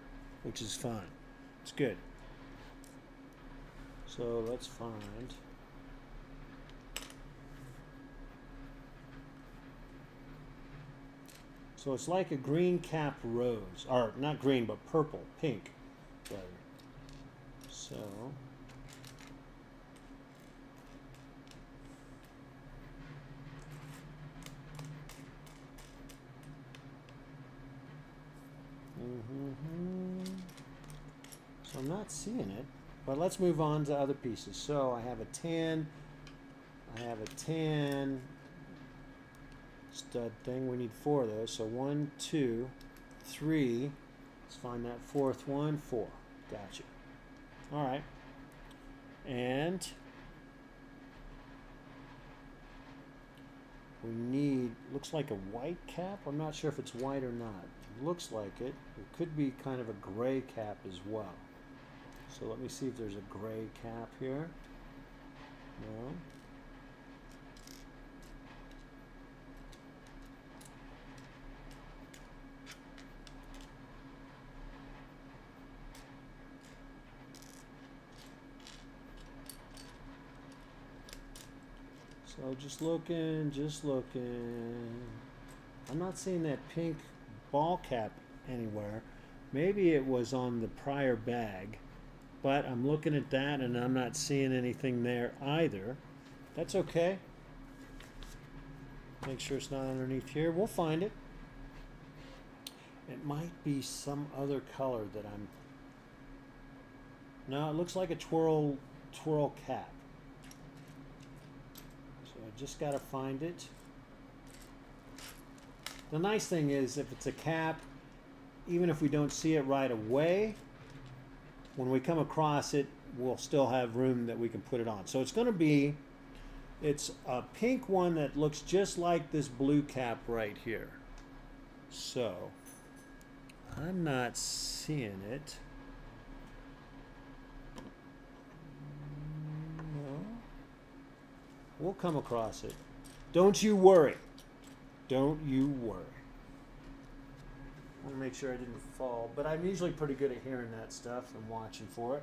which is fine. It's good. So let's find. So it's like a green cap rose, or not green, but purple, pink, rather. So. So I'm not seeing it, but let's move on to other pieces. So I have a tan stud thing. We need 4 of those. So 1, 2, 3. Let's find that 4th one. 4. Gotcha. All right. And we need, looks like a white cap. I'm not sure if it's white or not. It looks like it. It could be kind of a gray cap as well. So let me see if there's a gray cap here. No. So just looking. I'm not seeing that pink ball cap anywhere. Maybe it was on the prior bag, but I'm looking at that and I'm not seeing anything there either. That's okay. Make sure it's not underneath here. We'll find it. It might be some other color that I'm... No, it looks like a twirl cap. So I just got to find it. The nice thing is, if it's a cap, even if we don't see it right away, when we come across it, we'll still have room that we can put it on. So it's going to be, it's a pink one that looks just like this blue cap right here. So I'm not seeing it. No. We'll come across it. Don't you worry. Don't you worry. I want to make sure I didn't fall, but I'm usually pretty good at hearing that stuff and watching for it.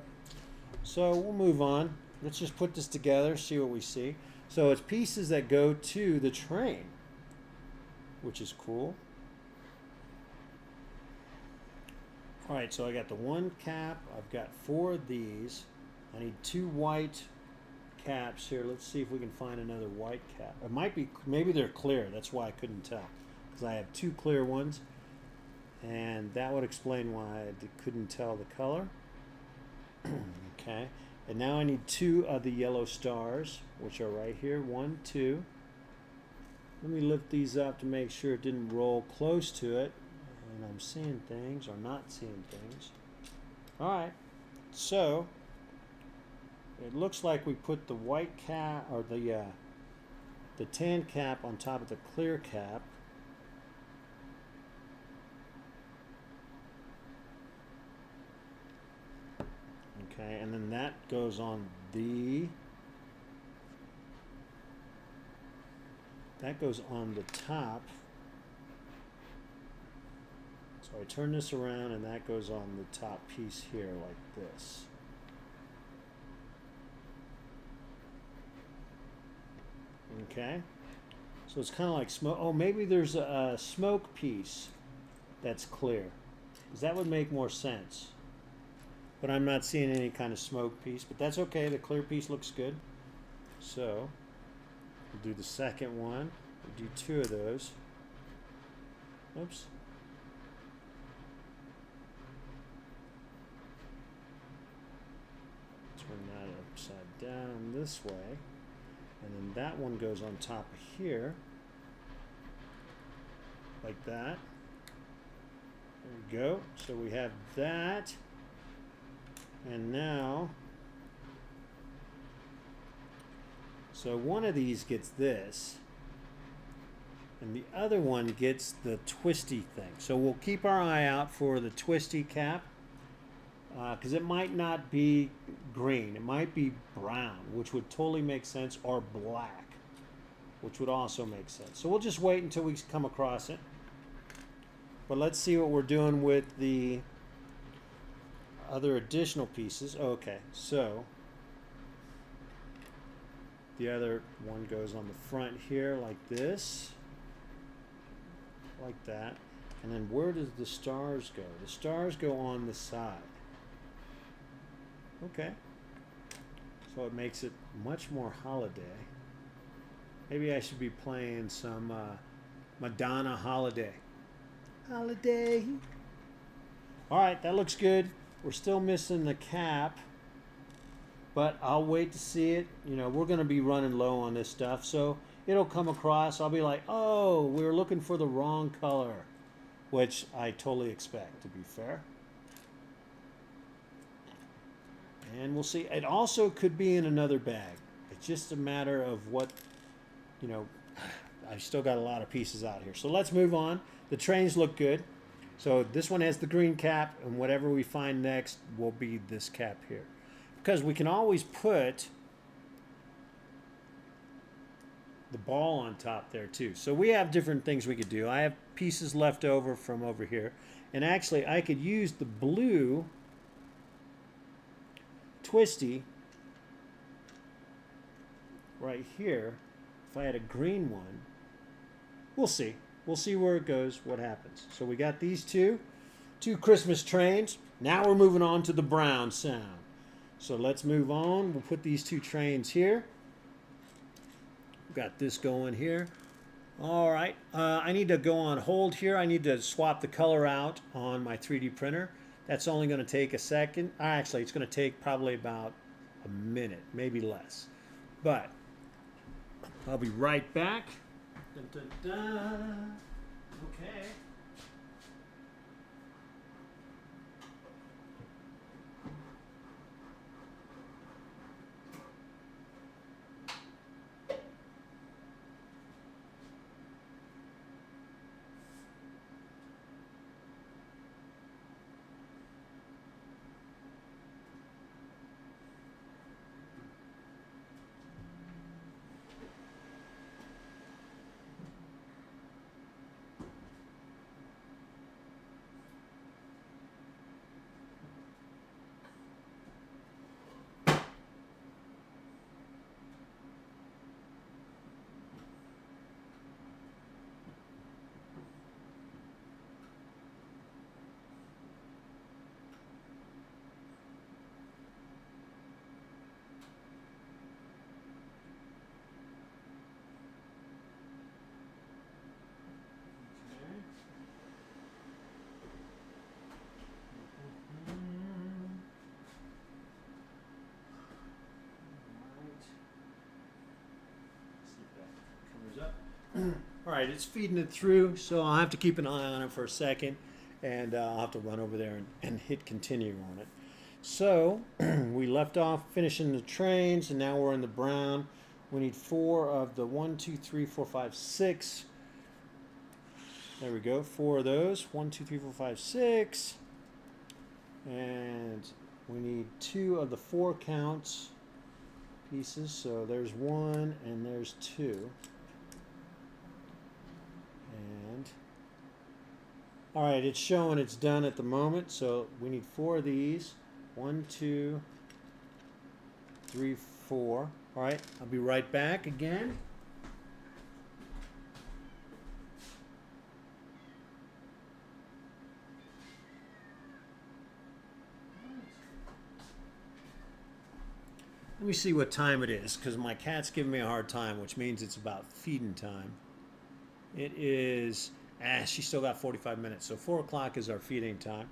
So we'll move on. Let's just put this together, see what we see. So it's pieces that go to the train, which is cool. All right, so I got the one cap. I've got 4 of these. I need 2 white caps here. Let's see if we can find another white cap. It might be, maybe they're clear. That's why I couldn't tell, because I have 2 clear ones, and that would explain why I couldn't tell the color. Okay, and now I need 2 of the yellow stars, which are right here. 1, 2. Let me lift these up to make sure it didn't roll close to it, and I'm seeing things or not seeing things. All right, so it looks like we put the white cap, or the tan cap, on top of the clear cap. Okay, and then that goes on the top. So I turn this around and that goes on the top piece here like this. Okay, so it's kind of like smoke. Oh, maybe there's a smoke piece that's clear, because that would make more sense. But I'm not seeing any kind of smoke piece, but that's okay. The clear piece looks good. So we'll do the second one. We'll do 2 of those. Oops. Turn that upside down this way. And then that one goes on top of here, like that. There we go. So we have that. And now, so one of these gets this, and the other one gets the twisty thing. So we'll keep our eye out for the twisty cap, because it might not be green. It might be brown, which would totally make sense, or black, which would also make sense. So we'll just wait until we come across it. But let's see what we're doing with the other additional pieces. Okay, so the other one goes on the front here like this, like that. And then where does the stars go? The stars go on the side. Okay, so it makes it much more holiday. Maybe I should be playing some Madonna Holiday. Holiday. All right, that looks good. We're still missing the cap, but I'll wait to see it. You know, we're going to be running low on this stuff, so it'll come across. I'll be like, oh, we were looking for the wrong color, which I totally expect, to be fair. And we'll see. It also could be in another bag. It's just a matter of what, you know, I've still got a lot of pieces out here. So let's move on. The trains look good. So this one has the green cap, and whatever we find next will be this cap here. Because we can always put the ball on top there too. So we have different things we could do. I have pieces left over from over here. And actually I could use the blue twisty right here. If I had a green one, we'll see. We'll see where it goes, what happens. So we got these two Christmas trains. Now we're moving on to the brown sound. So let's move on. We'll put these 2 trains here. Got this going here. All right, I need to go on hold here. I need to swap the color out on my 3D printer. That's only going to take a second. Actually, it's going to take probably about a minute, maybe less. But I'll be right back. Dun, dun, dun. Okay. All right, it's feeding it through, so I'll have to keep an eye on it for a second, and I'll have to run over there and hit continue on it. So we left off finishing the trains, and now we're in the brown. We need 4 of the 1, 2, 3, 4, 5, 6. There we go, 4 of those. 1, 2, 3, 4, 5, 6. And we need 2 of the 4 counts pieces. So there's 1 and there's 2. And all right, it's showing it's done at the moment. So we need 4 of these. 1, 2, 3, 4. All right, I'll be right back again. Let me see what time it is, because my cat's giving me a hard time, which means it's about feeding time. It is, she still got 45 minutes, so 4 o'clock is our feeding time.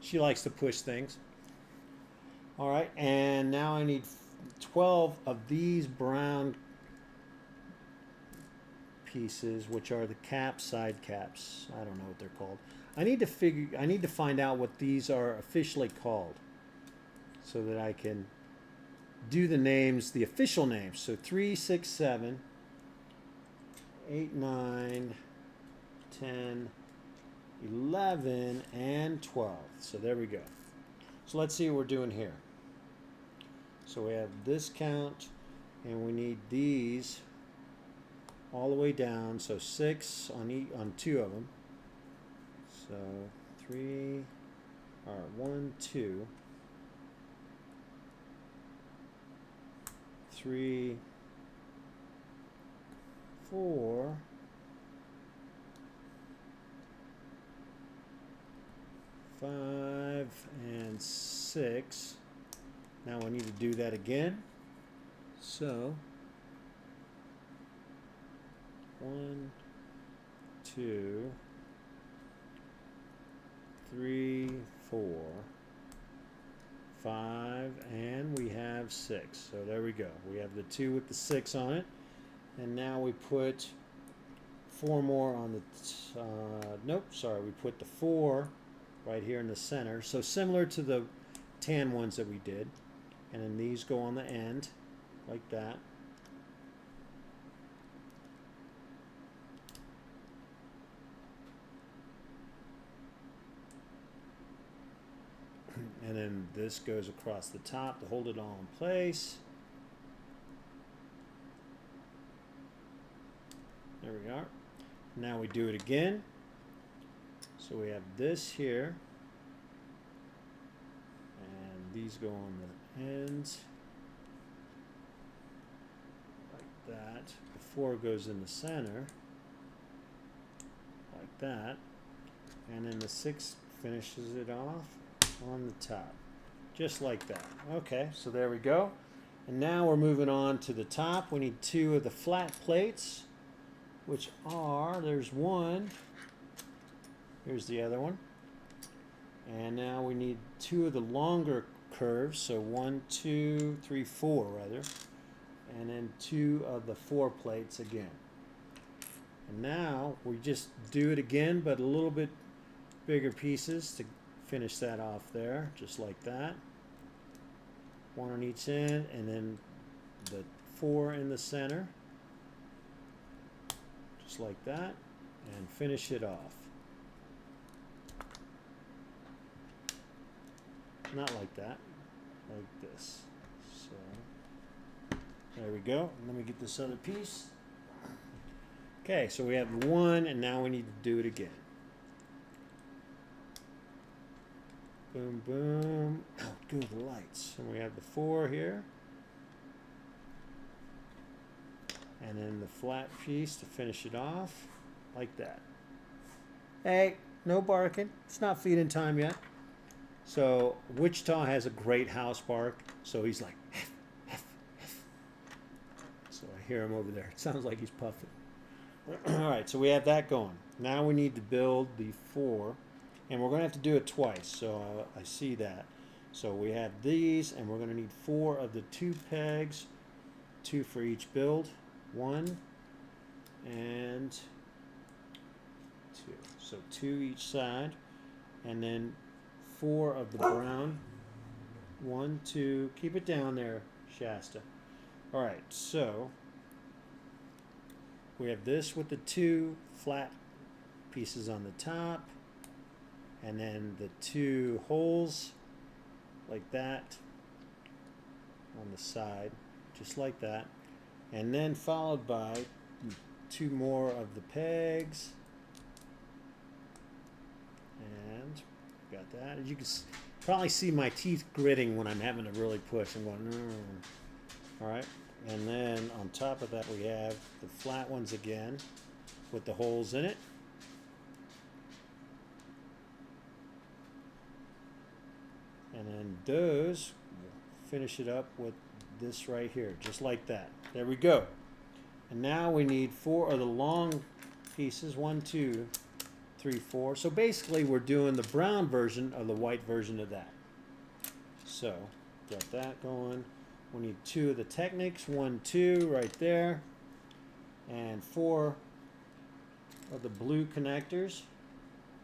She likes to push things. All right, and now I need 12 of these brown pieces, which are the caps, side caps. I don't know what they're called. I need to find out what these are officially called, so that I can do the names, the official names. So 3, 6, 7, 8, 9, 10, 11, and 12. So there we go. So let's see what we're doing here. So we have this count, and we need these all the way down. So 6 on 2 of them. So 3, or 1, 2, 3, 4, 5, and 6. Now I need to do that again. So 1, 2, 3, 4, 5, and we have 6. So there we go. We have the 2 with the 6 on it. And now we put 4 more on the, nope, sorry, we put the 4 right here in the center. So similar to the tan ones that we did. And then these go on the end, like that. And then this goes across the top to hold it all in place. There we are. Now we do it again. So we have this here. And these go on the ends. Like that. The 4 goes in the center. Like that. And then the 6 finishes it off on the top, just like that. Okay, so there we go. And now we're moving on to the top. We need 2 of the flat plates. which are, there's one, here's the other one, and now we need two of the longer curves, so 1, 2, 3, 4 rather, and then two of the 4 plates again. And now we just do it again, but a little bit bigger pieces to finish that off there, just like that. One on each end, and then the 4 in the center, just like that, and finish it off. Not like that, like this. So there we go. Let me get this other piece. Okay, so we have one, and now we need to do it again. Boom, boom. Oh, go to the lights. And we have the 4 here. And then the flat piece to finish it off, like that. Hey, no barking. It's not feeding time yet. So Wichita has a great house bark. So he's like, hef, hef, hef. So I hear him over there. It sounds like he's puffing. All right, so we have that going. Now we need to build the 4. And we're going to have to do it twice, so I see that. So we have these, and we're going to need 4 of the 2 pegs, 2 for each build, 1 and 2. So 2 each side, and then 4 of the brown, 1, 2. Keep it down there, Shasta. All right, so we have this with the 2 flat pieces on the top. And then the 2 holes like that on the side, just like that. And then followed by 2 more of the pegs. And got that. As you can probably see my teeth gritting when I'm having to really push. I'm going, All right. And then on top of that, we have the flat ones again with the holes in it. And then those, finish it up with this right here, just like that. There we go. And now we need 4 of the long pieces, 1, 2, 3, 4. So basically we're doing the brown version of the white version of that. So, got that going. We need 2 of the Technics, 1, 2 right there. And 4 of the blue connectors,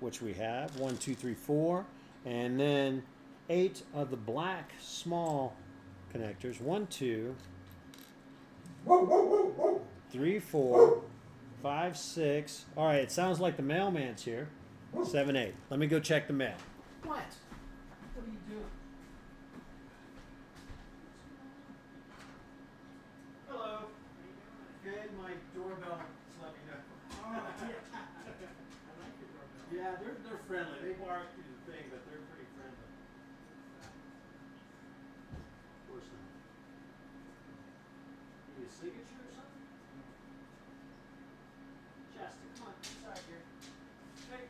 which we have, 1, 2, 3, 4. And then 8 of the black small connectors. 1, 2, 3, 4, 5, 6. All right, it sounds like the mailman's here. 7, 8. Let me go check the mail. What? What are you doing? Hello. Good. My doorbell just let me know. Oh, yeah. I like your doorbell. Yeah, they're friendly. They bark through the thing, but they're pretty friendly. Of course not. Need a signature or something? Shasta, come on, inside here. Hey.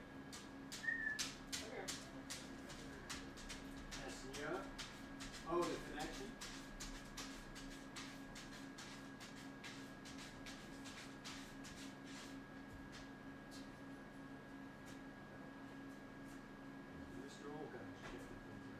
Come here. Messing you up. Oh, the connection? Mr. Old Guy's checking things out.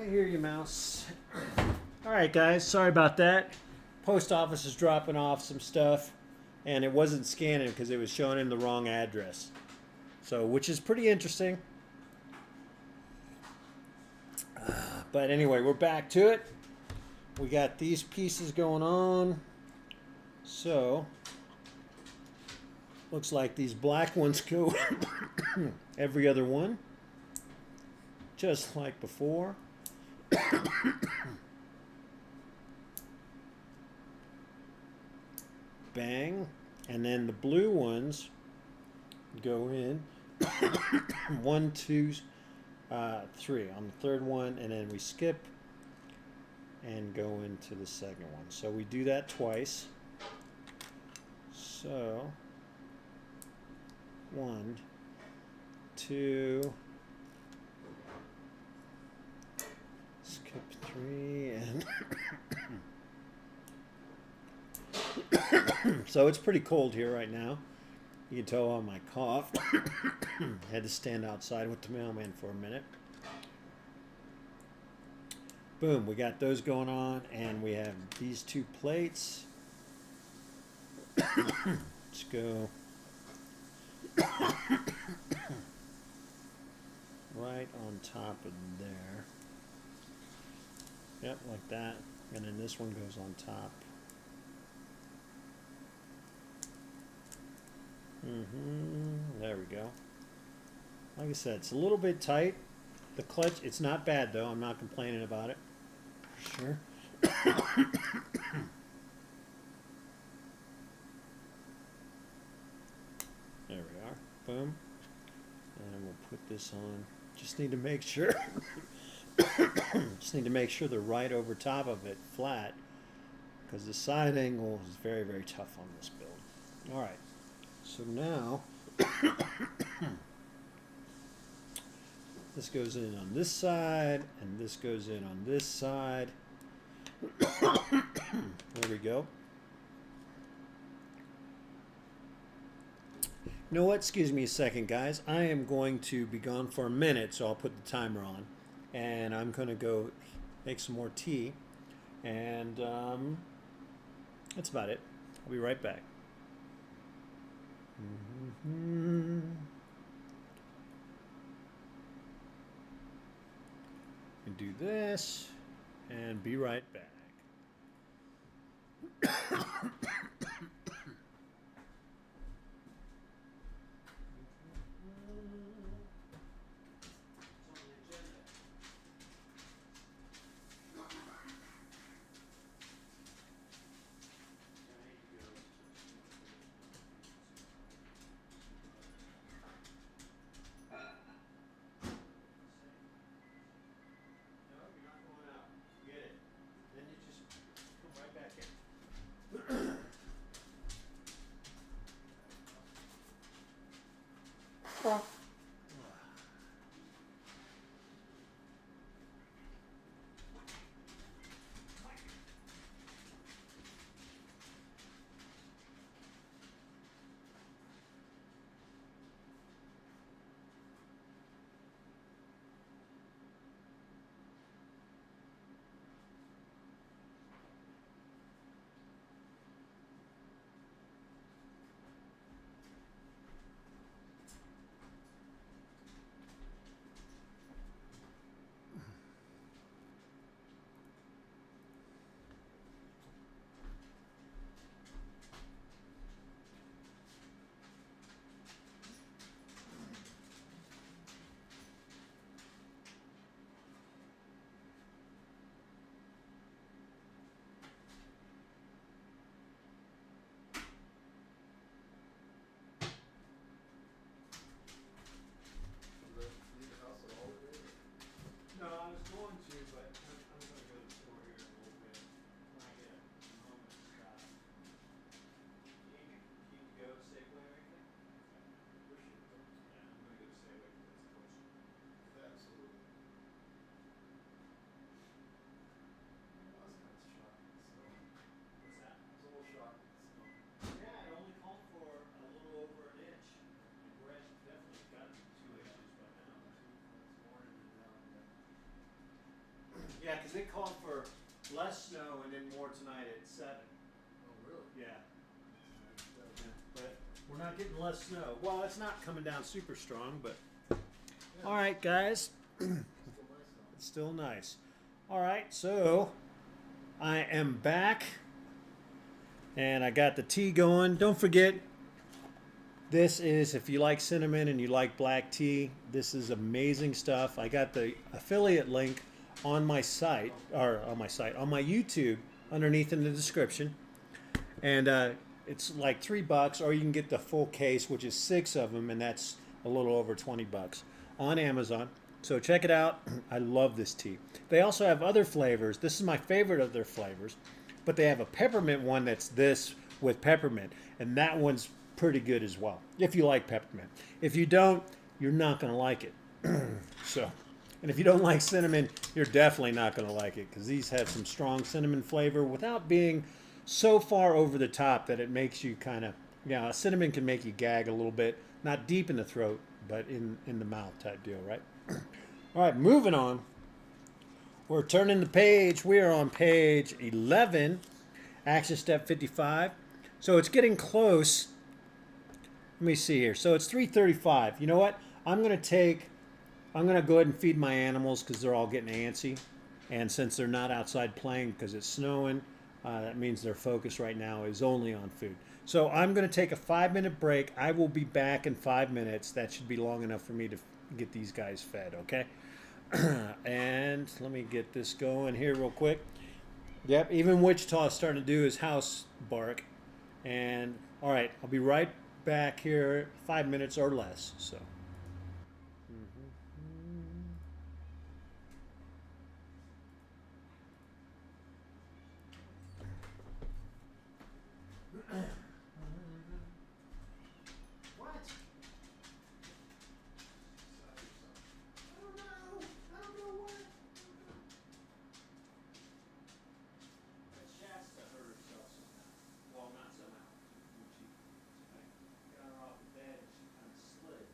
I hear you, mouse. All right, guys. Sorry about that. Post office is dropping off some stuff, and it wasn't scanning because it was showing in the wrong address. So, which is pretty interesting. But anyway, we're back to it. We got these pieces going on. So, looks like these black ones go every other one, just like before. Bang. And then the blue ones go in 1, 2, 3 on the third one, and then we skip and go into the second one. So we do that twice. So 1, 2, skip 3, and so it's pretty cold here right now. You can tell on my cough. Had to stand outside with the mailman for a minute. Boom, we got those going on, and we have these 2 plates. Let's go right on top of there. Yep, like that. And then this one goes on top. There we go. Like I said, it's a little bit tight. The clutch, it's not bad though. I'm not complaining about it. Sure. There we are. Boom. And we'll put this on. Just need to make sure. Just need to make sure they're right over top of it, flat, because the side angle is very, very tough on this build. All right. So now, this goes in on this side, and this goes in on this side. There we go. You know what? Excuse me a second, guys. I am going to be gone for a minute, so I'll put the timer on. And I'm going to go make some more tea. And that's about it. I'll be right back. And do this, and be right back. they called for less snow and then more tonight at 7. Oh, really? Yeah. But we're not getting less snow. Well, it's not coming down super strong, but all right, guys. Still nice though. It's still nice. All right, so I am back, and I got the tea going. Don't forget, this is, if you like cinnamon and you like black tea, this is amazing stuff. I got the affiliate link on my site, on my YouTube, underneath in the description. And it's like $3, or you can get the full case, which is 6 of them, and that's a little over $20 on Amazon. So check it out. I love this tea. They also have other flavors. This is my favorite of their flavors, but they have a peppermint one that's this with peppermint, and that one's pretty good as well, if you like peppermint. If you don't, you're not going to like it. So, and if you don't like cinnamon, you're definitely not going to like it, because these have some strong cinnamon flavor without being so far over the top that it makes you kind of, cinnamon can make you gag a little bit, not deep in the throat, but in the mouth type deal, right? All right, moving on. We're turning the page. We are on page 11, action step 55. So it's getting close. Let me see here. So it's 3:35. You know what? I'm going to go ahead and feed my animals because they're all getting antsy. And since they're not outside playing because it's snowing, that means their focus right now is only on food. So I'm going to take a 5-minute break. I will be back in 5 minutes. That should be long enough for me to get these guys fed, okay? And let me get this going here real quick. Yep, even Wichita is starting to do his house bark. And all right, I'll be right back here, 5 minutes or less. So. What? I don't know what. But Shasta hurt herself somehow. Well, not somehow. When she got her off the bed and she kind of slid.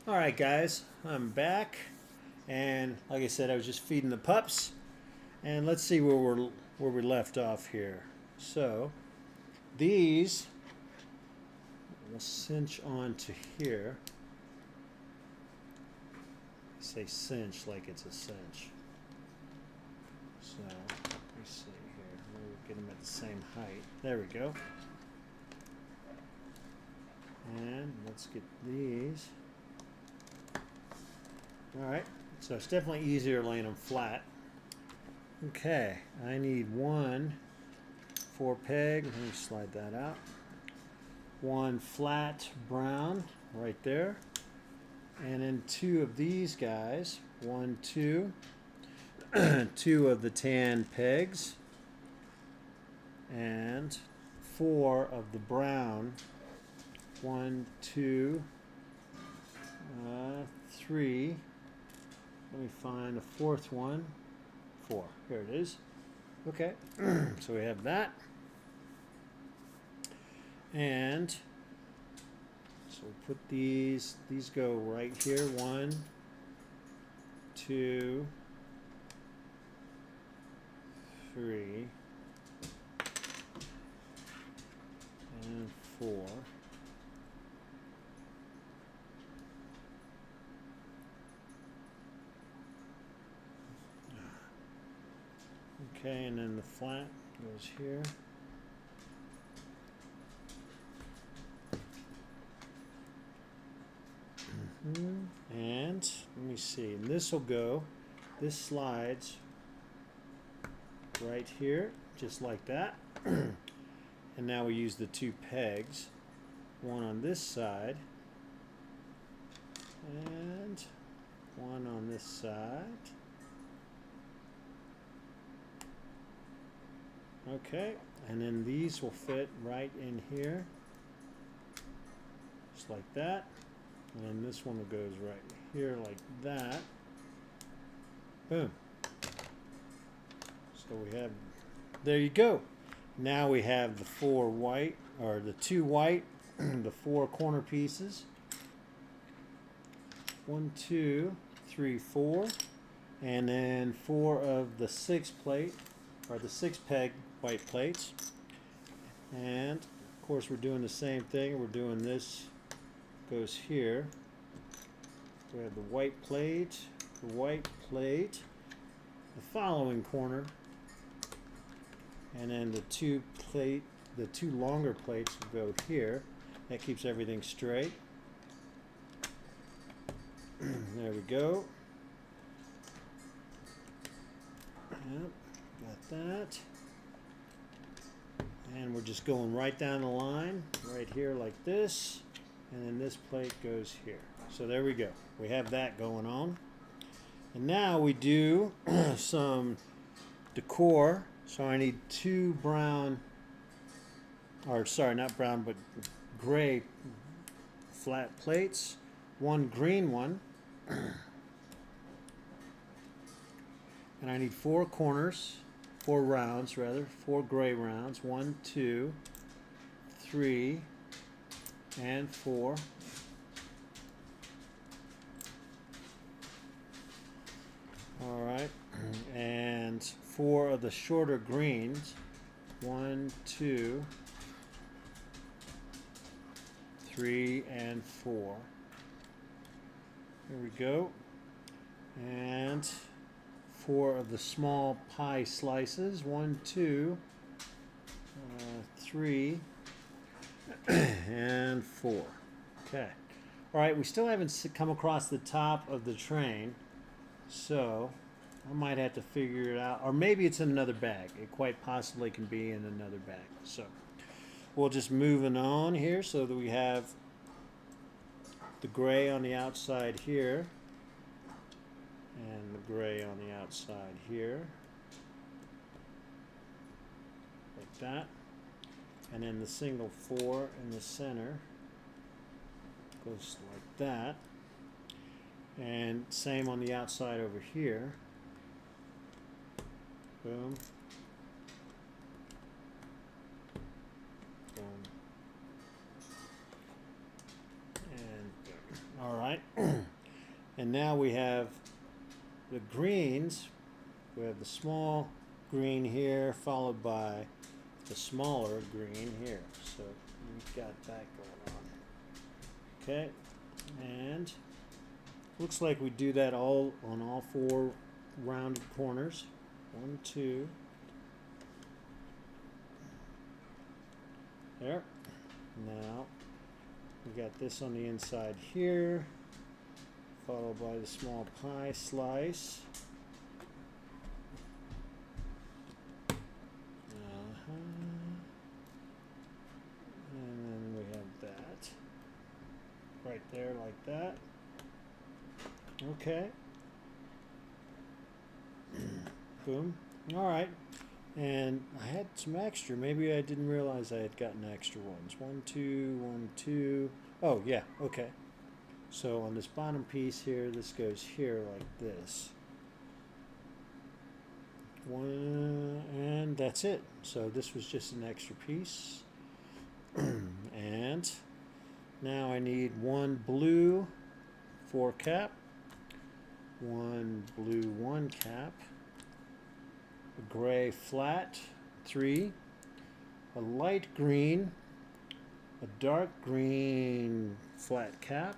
All right, guys, I'm back, and like I said, I was just feeding the pups, and let's see where we left off here. So these we'll cinch onto here. I say cinch like it's a cinch. So let me see here. We'll get them at the same height. There we go. And let's get these. Alright, so it's definitely easier laying them flat. Okay, I need 1 4-peg. Let me slide that out. 1 flat brown right there. And then 2 of these guys. 1, 2. 2 of the tan pegs. And 4 of the brown. 1, 2, 3. Let me find the 4th one. 4. Here it is. Okay, so we have that. And so we'll put these go right here. 1, 2, 3, and 4. Okay, and then the flat goes here. And let me see, and this will go, this slides right here, just like that. And now we use the 2 pegs, 1 on this side, and 1 on this side. Okay, and then these will fit right in here, just like that. And then this one goes right here like that. Boom. So we have, there you go. Now we have the 4 white, or the 2 white, the 4 corner pieces. 1, 2, 3, 4. And then 4 of the 6 plate, or the 6 peg white plates. And of course we're doing the same thing. We're doing this goes here. We have the white plate, the following corner, and then the 2 longer plates will go here. That keeps everything straight. There we go. Yep, got that. And we're just going right down the line, right here like this, and then this plate goes here. So there we go. We have that going on. And now we do some decor. So I need 2 brown, or sorry, not brown, but gray flat plates, 1 green one, and I need 4 corners, 4 rounds rather, 4 gray rounds, 1, 2, 3, and 4. All right, and 4 of the shorter greens, 1, 2, 3, and 4. There we go. And 4 of the small pie slices, 1, 2, 3, and 4. Okay. All right, we still haven't come across the top of the train, so I might have to figure it out. Or maybe it's in another bag. It quite possibly can be in another bag. So we'll just moving on here so that we have the gray on the outside here and the gray on the outside here, like that. And then the single 4 in the center goes like that. And same on the outside over here. Boom. Boom. And boom. All right. And now we have the greens. We have the small green here, followed by the smaller green here. So we've got that going on. Okay, and looks like we do that all on all four rounded corners. 1, 2. There. Now we got this on the inside here, followed by the small pie slice. And then we have that right there like that. Okay. Boom. All right. And I had some extra. Maybe I didn't realize I had gotten extra ones. 1, 2, 1, 2. Oh, yeah. Okay. So on this bottom piece here, this goes here like this. One, and that's it. So this was just an extra piece. And now I need one blue 4 cap, one blue 1 cap, a gray flat 3, a light green, a dark green flat cap,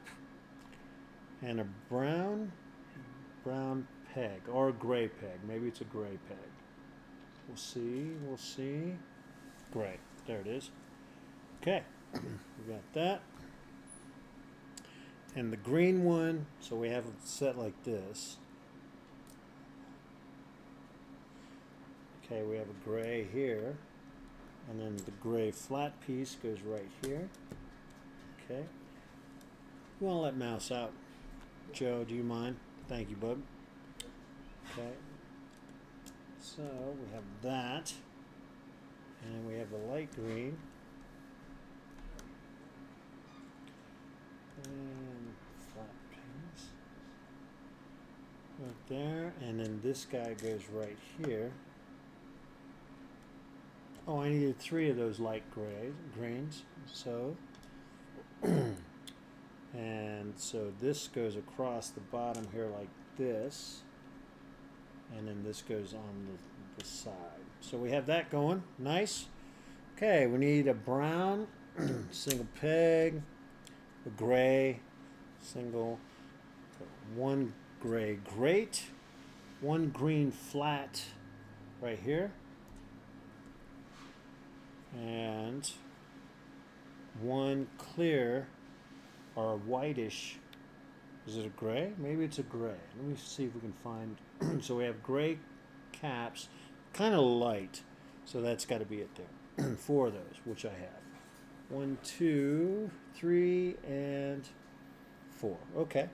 and a brown peg, or a gray peg. Maybe it's a gray peg. We'll see. Gray. There it is. Okay. We got that. And the green one, so we have it set like this. Okay, we have a gray here. And then the gray flat piece goes right here. Okay. You want to let mouse out? Joe, do you mind? Thank you, bub. Okay. So we have that. And we have the light green. And flat pins. Right there. And then this guy goes right here. Oh, I needed 3 of those light greens. So, and so this goes across the bottom here like this, and then this goes on the side. So we have that going. Nice. Okay, we need a brown single peg, a gray single, 1 gray grate, 1 green flat right here, and 1 clear or whitish. Is it a gray? Maybe it's a gray. Let me see if we can find. So we have gray caps, kind of light. So that's got to be it there. 4 of those, which I have. 1, 2, 3, and 4. Okay.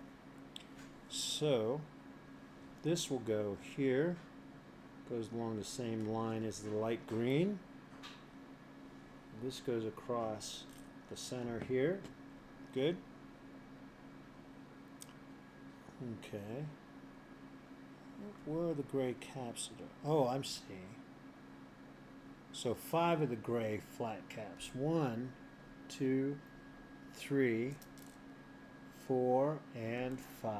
So this will go here. Goes along the same line as the light green. This goes across the center here. Good. Okay. Where are the gray caps? Oh, I'm seeing. So 5 of the gray flat caps. 1, 2, 3, 4, and 5.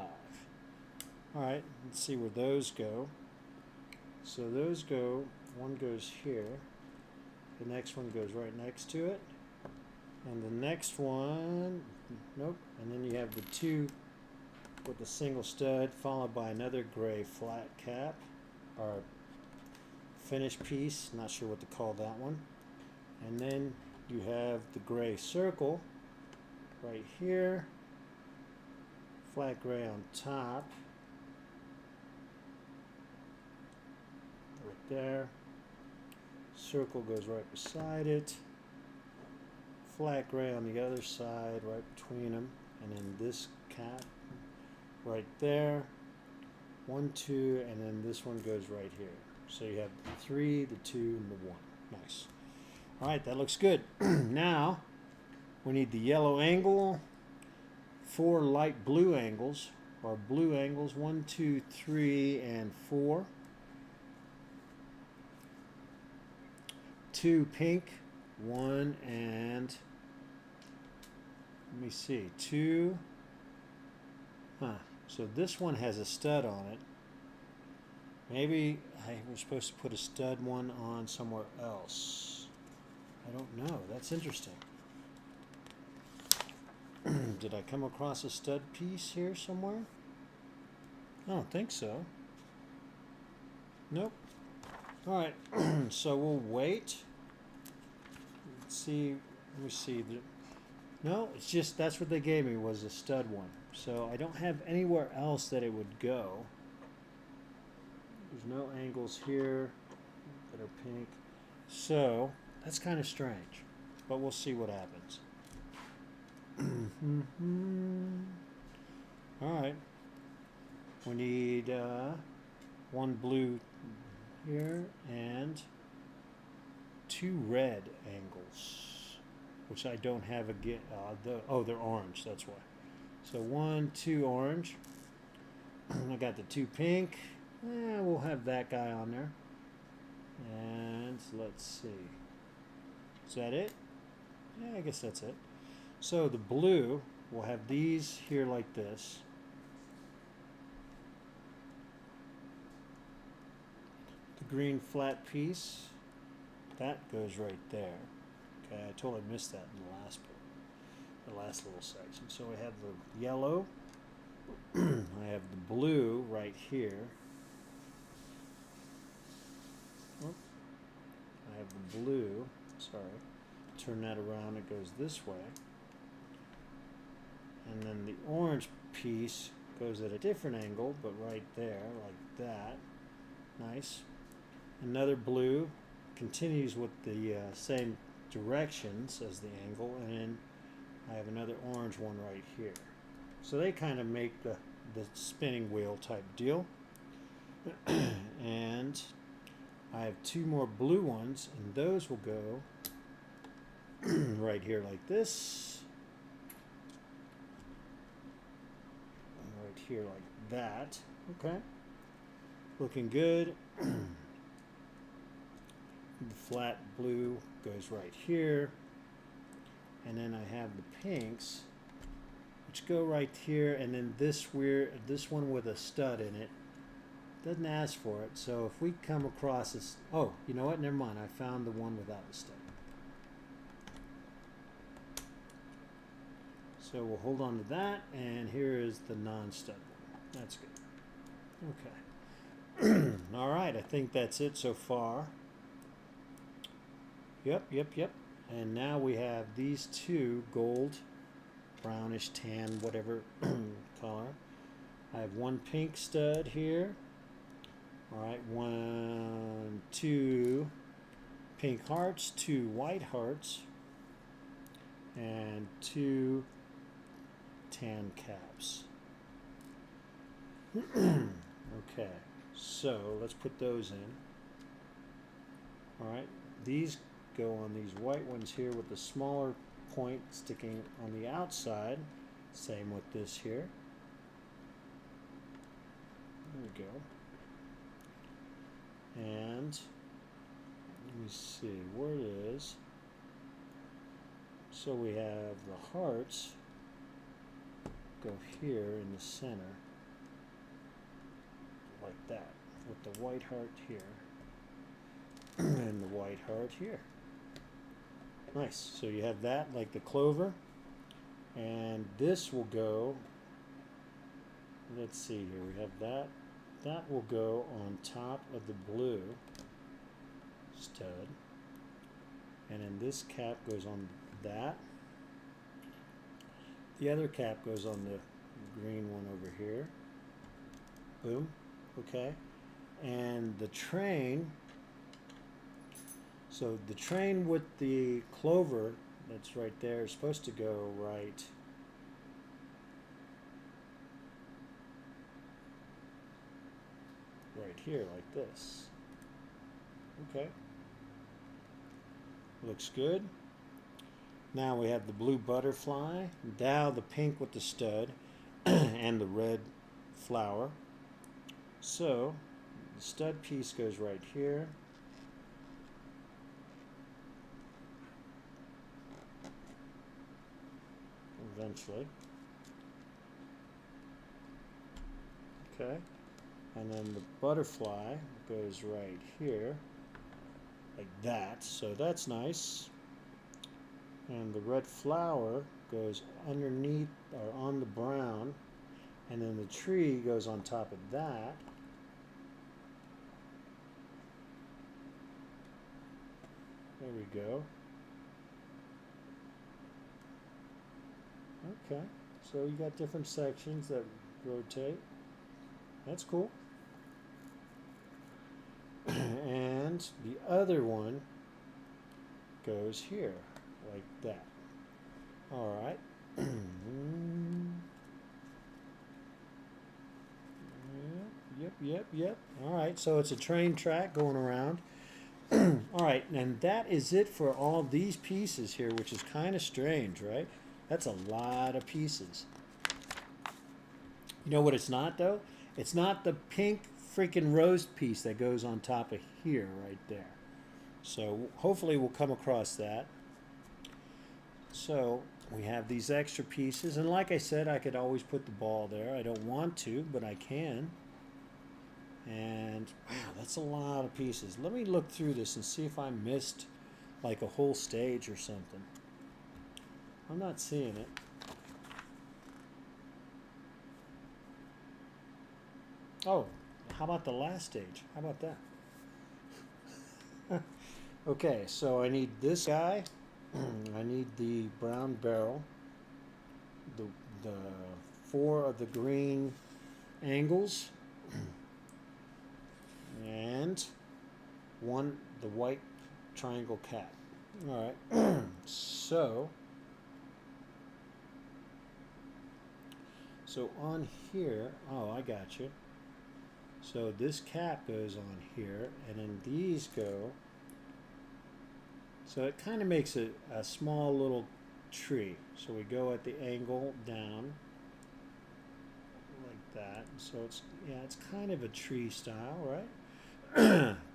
All right, let's see where those go. So those go, one goes here. The next one goes right next to it. And the next one, nope. And then you have the 2 with the single stud, followed by another gray flat cap, or finished piece, not sure what to call that one. And then you have the gray circle right here, flat gray on top, right there. Circle goes right beside it, flat gray on the other side, right between them, and then this cap right there. 1, 2, and then this one goes right here. So you have the 3, the 2, and the 1. Nice. All right, that looks good. Now we need the yellow angle, 4 light blue angles, or blue angles, 1, 2, 3, and 4. 2 pink, 1, and let me see, 2, Huh. So this one has a stud on it. Maybe I was supposed to put a stud one on somewhere else. I don't know. That's interesting. Did I come across a stud piece here somewhere? I don't think so. Nope. Alright, so we'll wait. Let's see. Let me see. No, it's just that's what they gave me was a stud one. So I don't have anywhere else that it would go. There's no angles here that are pink. So that's kind of strange. But we'll see what happens. Alright. We need one blue here and 2 red angles, which I don't have again. They're orange, that's why. So 1, 2 orange. I got the 2 pink. We'll have that guy on there. And let's see. Is that it? Yeah, I guess that's it. So the blue, we'll have these here like this. The green flat piece, that goes right there. Okay, I totally missed that in the last bit, the last little section. So I have the yellow, I have the blue right here. Oh, I have the blue, sorry, turn that around, it goes this way. And then the orange piece goes at a different angle, but right there, like that. Nice. Another blue continues with the same directions as the angle, and then I have another orange one right here. So they kind of make the spinning wheel type deal. And I have 2 more blue ones, and those will go right here like this. And right here like that. Okay. Looking good. The flat blue goes right here. And then I have the pinks, which go right here, and then this one with a stud in it doesn't ask for it. So if we come across this, oh, you know what? Never mind. I found the one without the stud. So we'll hold on to that, and here is the non-stud one. That's good. Okay. All right. I think that's it so far. Yep. And now we have these 2 gold, brownish, tan, whatever color. I have 1 pink stud here. All right, 1, 2 pink hearts, 2 white hearts, and 2 tan caps. Okay, so let's put those in. All right, these go on these white ones here with the smaller point sticking on the outside. Same with this here. There we go. And let me see where it is. So we have the hearts go here in the center like that, with the white heart here and the white heart here. Nice. So you have that like the clover, and this will go, let's see here, we have that. That will go on top of the blue stud, and then this cap goes on that. The other cap goes on the green one over here. Boom. Okay. And the train, so the train with the clover that's right there is supposed to go right here like this. Okay. Looks good. Now we have the blue butterfly, now the pink with the stud, and the red flower. So the stud piece goes right here. Eventually. Okay. And then the butterfly goes right here, like that. So that's nice. And the red flower goes underneath or on the brown. And then the tree goes on top of that. There we go. Okay, so you got different sections that rotate. That's cool. And the other one goes here, like that. All right. Yep. All right, so it's a train track going around. All right, and that is it for all these pieces here, which is kind of strange, right? That's a lot of pieces. You know what it's not, though? It's not the pink freaking rose piece that goes on top of here, right there. So hopefully we'll come across that. So we have these extra pieces, and like I said, I could always put the ball there. I don't want to, but I can. And wow, that's a lot of pieces. Let me look through this and see if I missed like a whole stage or something. I'm not seeing it. Oh, how about the last stage? How about that? Okay, so I need this guy. I need the brown barrel. The 4 of the green angles. And the white triangle cat. All right. So on here, oh, I got you. So this cat goes on here, and then these go. So it kind of makes a small little tree. So we go at the angle down like that. So it's kind of a tree style, right?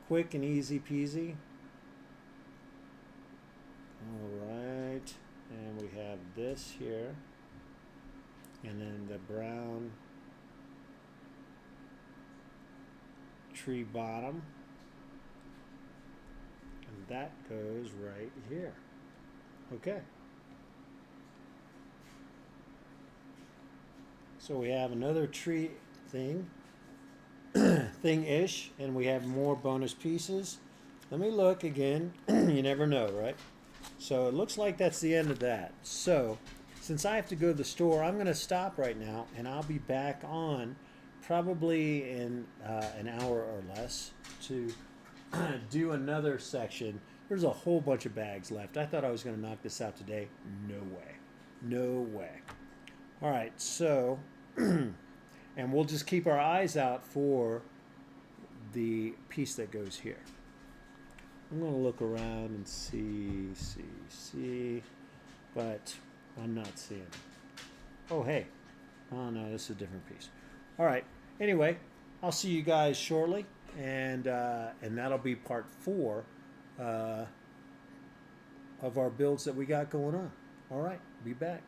Quick and easy peasy. All right, and we have this here, and then the brown tree bottom, and that goes right here. Okay. So we have another tree thing-ish, and we have more bonus pieces. Let me look again. You never know, right? So it looks like that's the end of that. So since I have to go to the store, I'm going to stop right now, and I'll be back on probably in an hour or less to do another section. There's a whole bunch of bags left. I thought I was going to knock this out today. No way. No way. All right, so, and we'll just keep our eyes out for the piece that goes here. I'm going to look around and see, but I'm not seeing it. Oh, hey. Oh, no, this is a different piece. All right. Anyway, I'll see you guys shortly, and that'll be part 4 of our builds that we got going on. All right. Be back.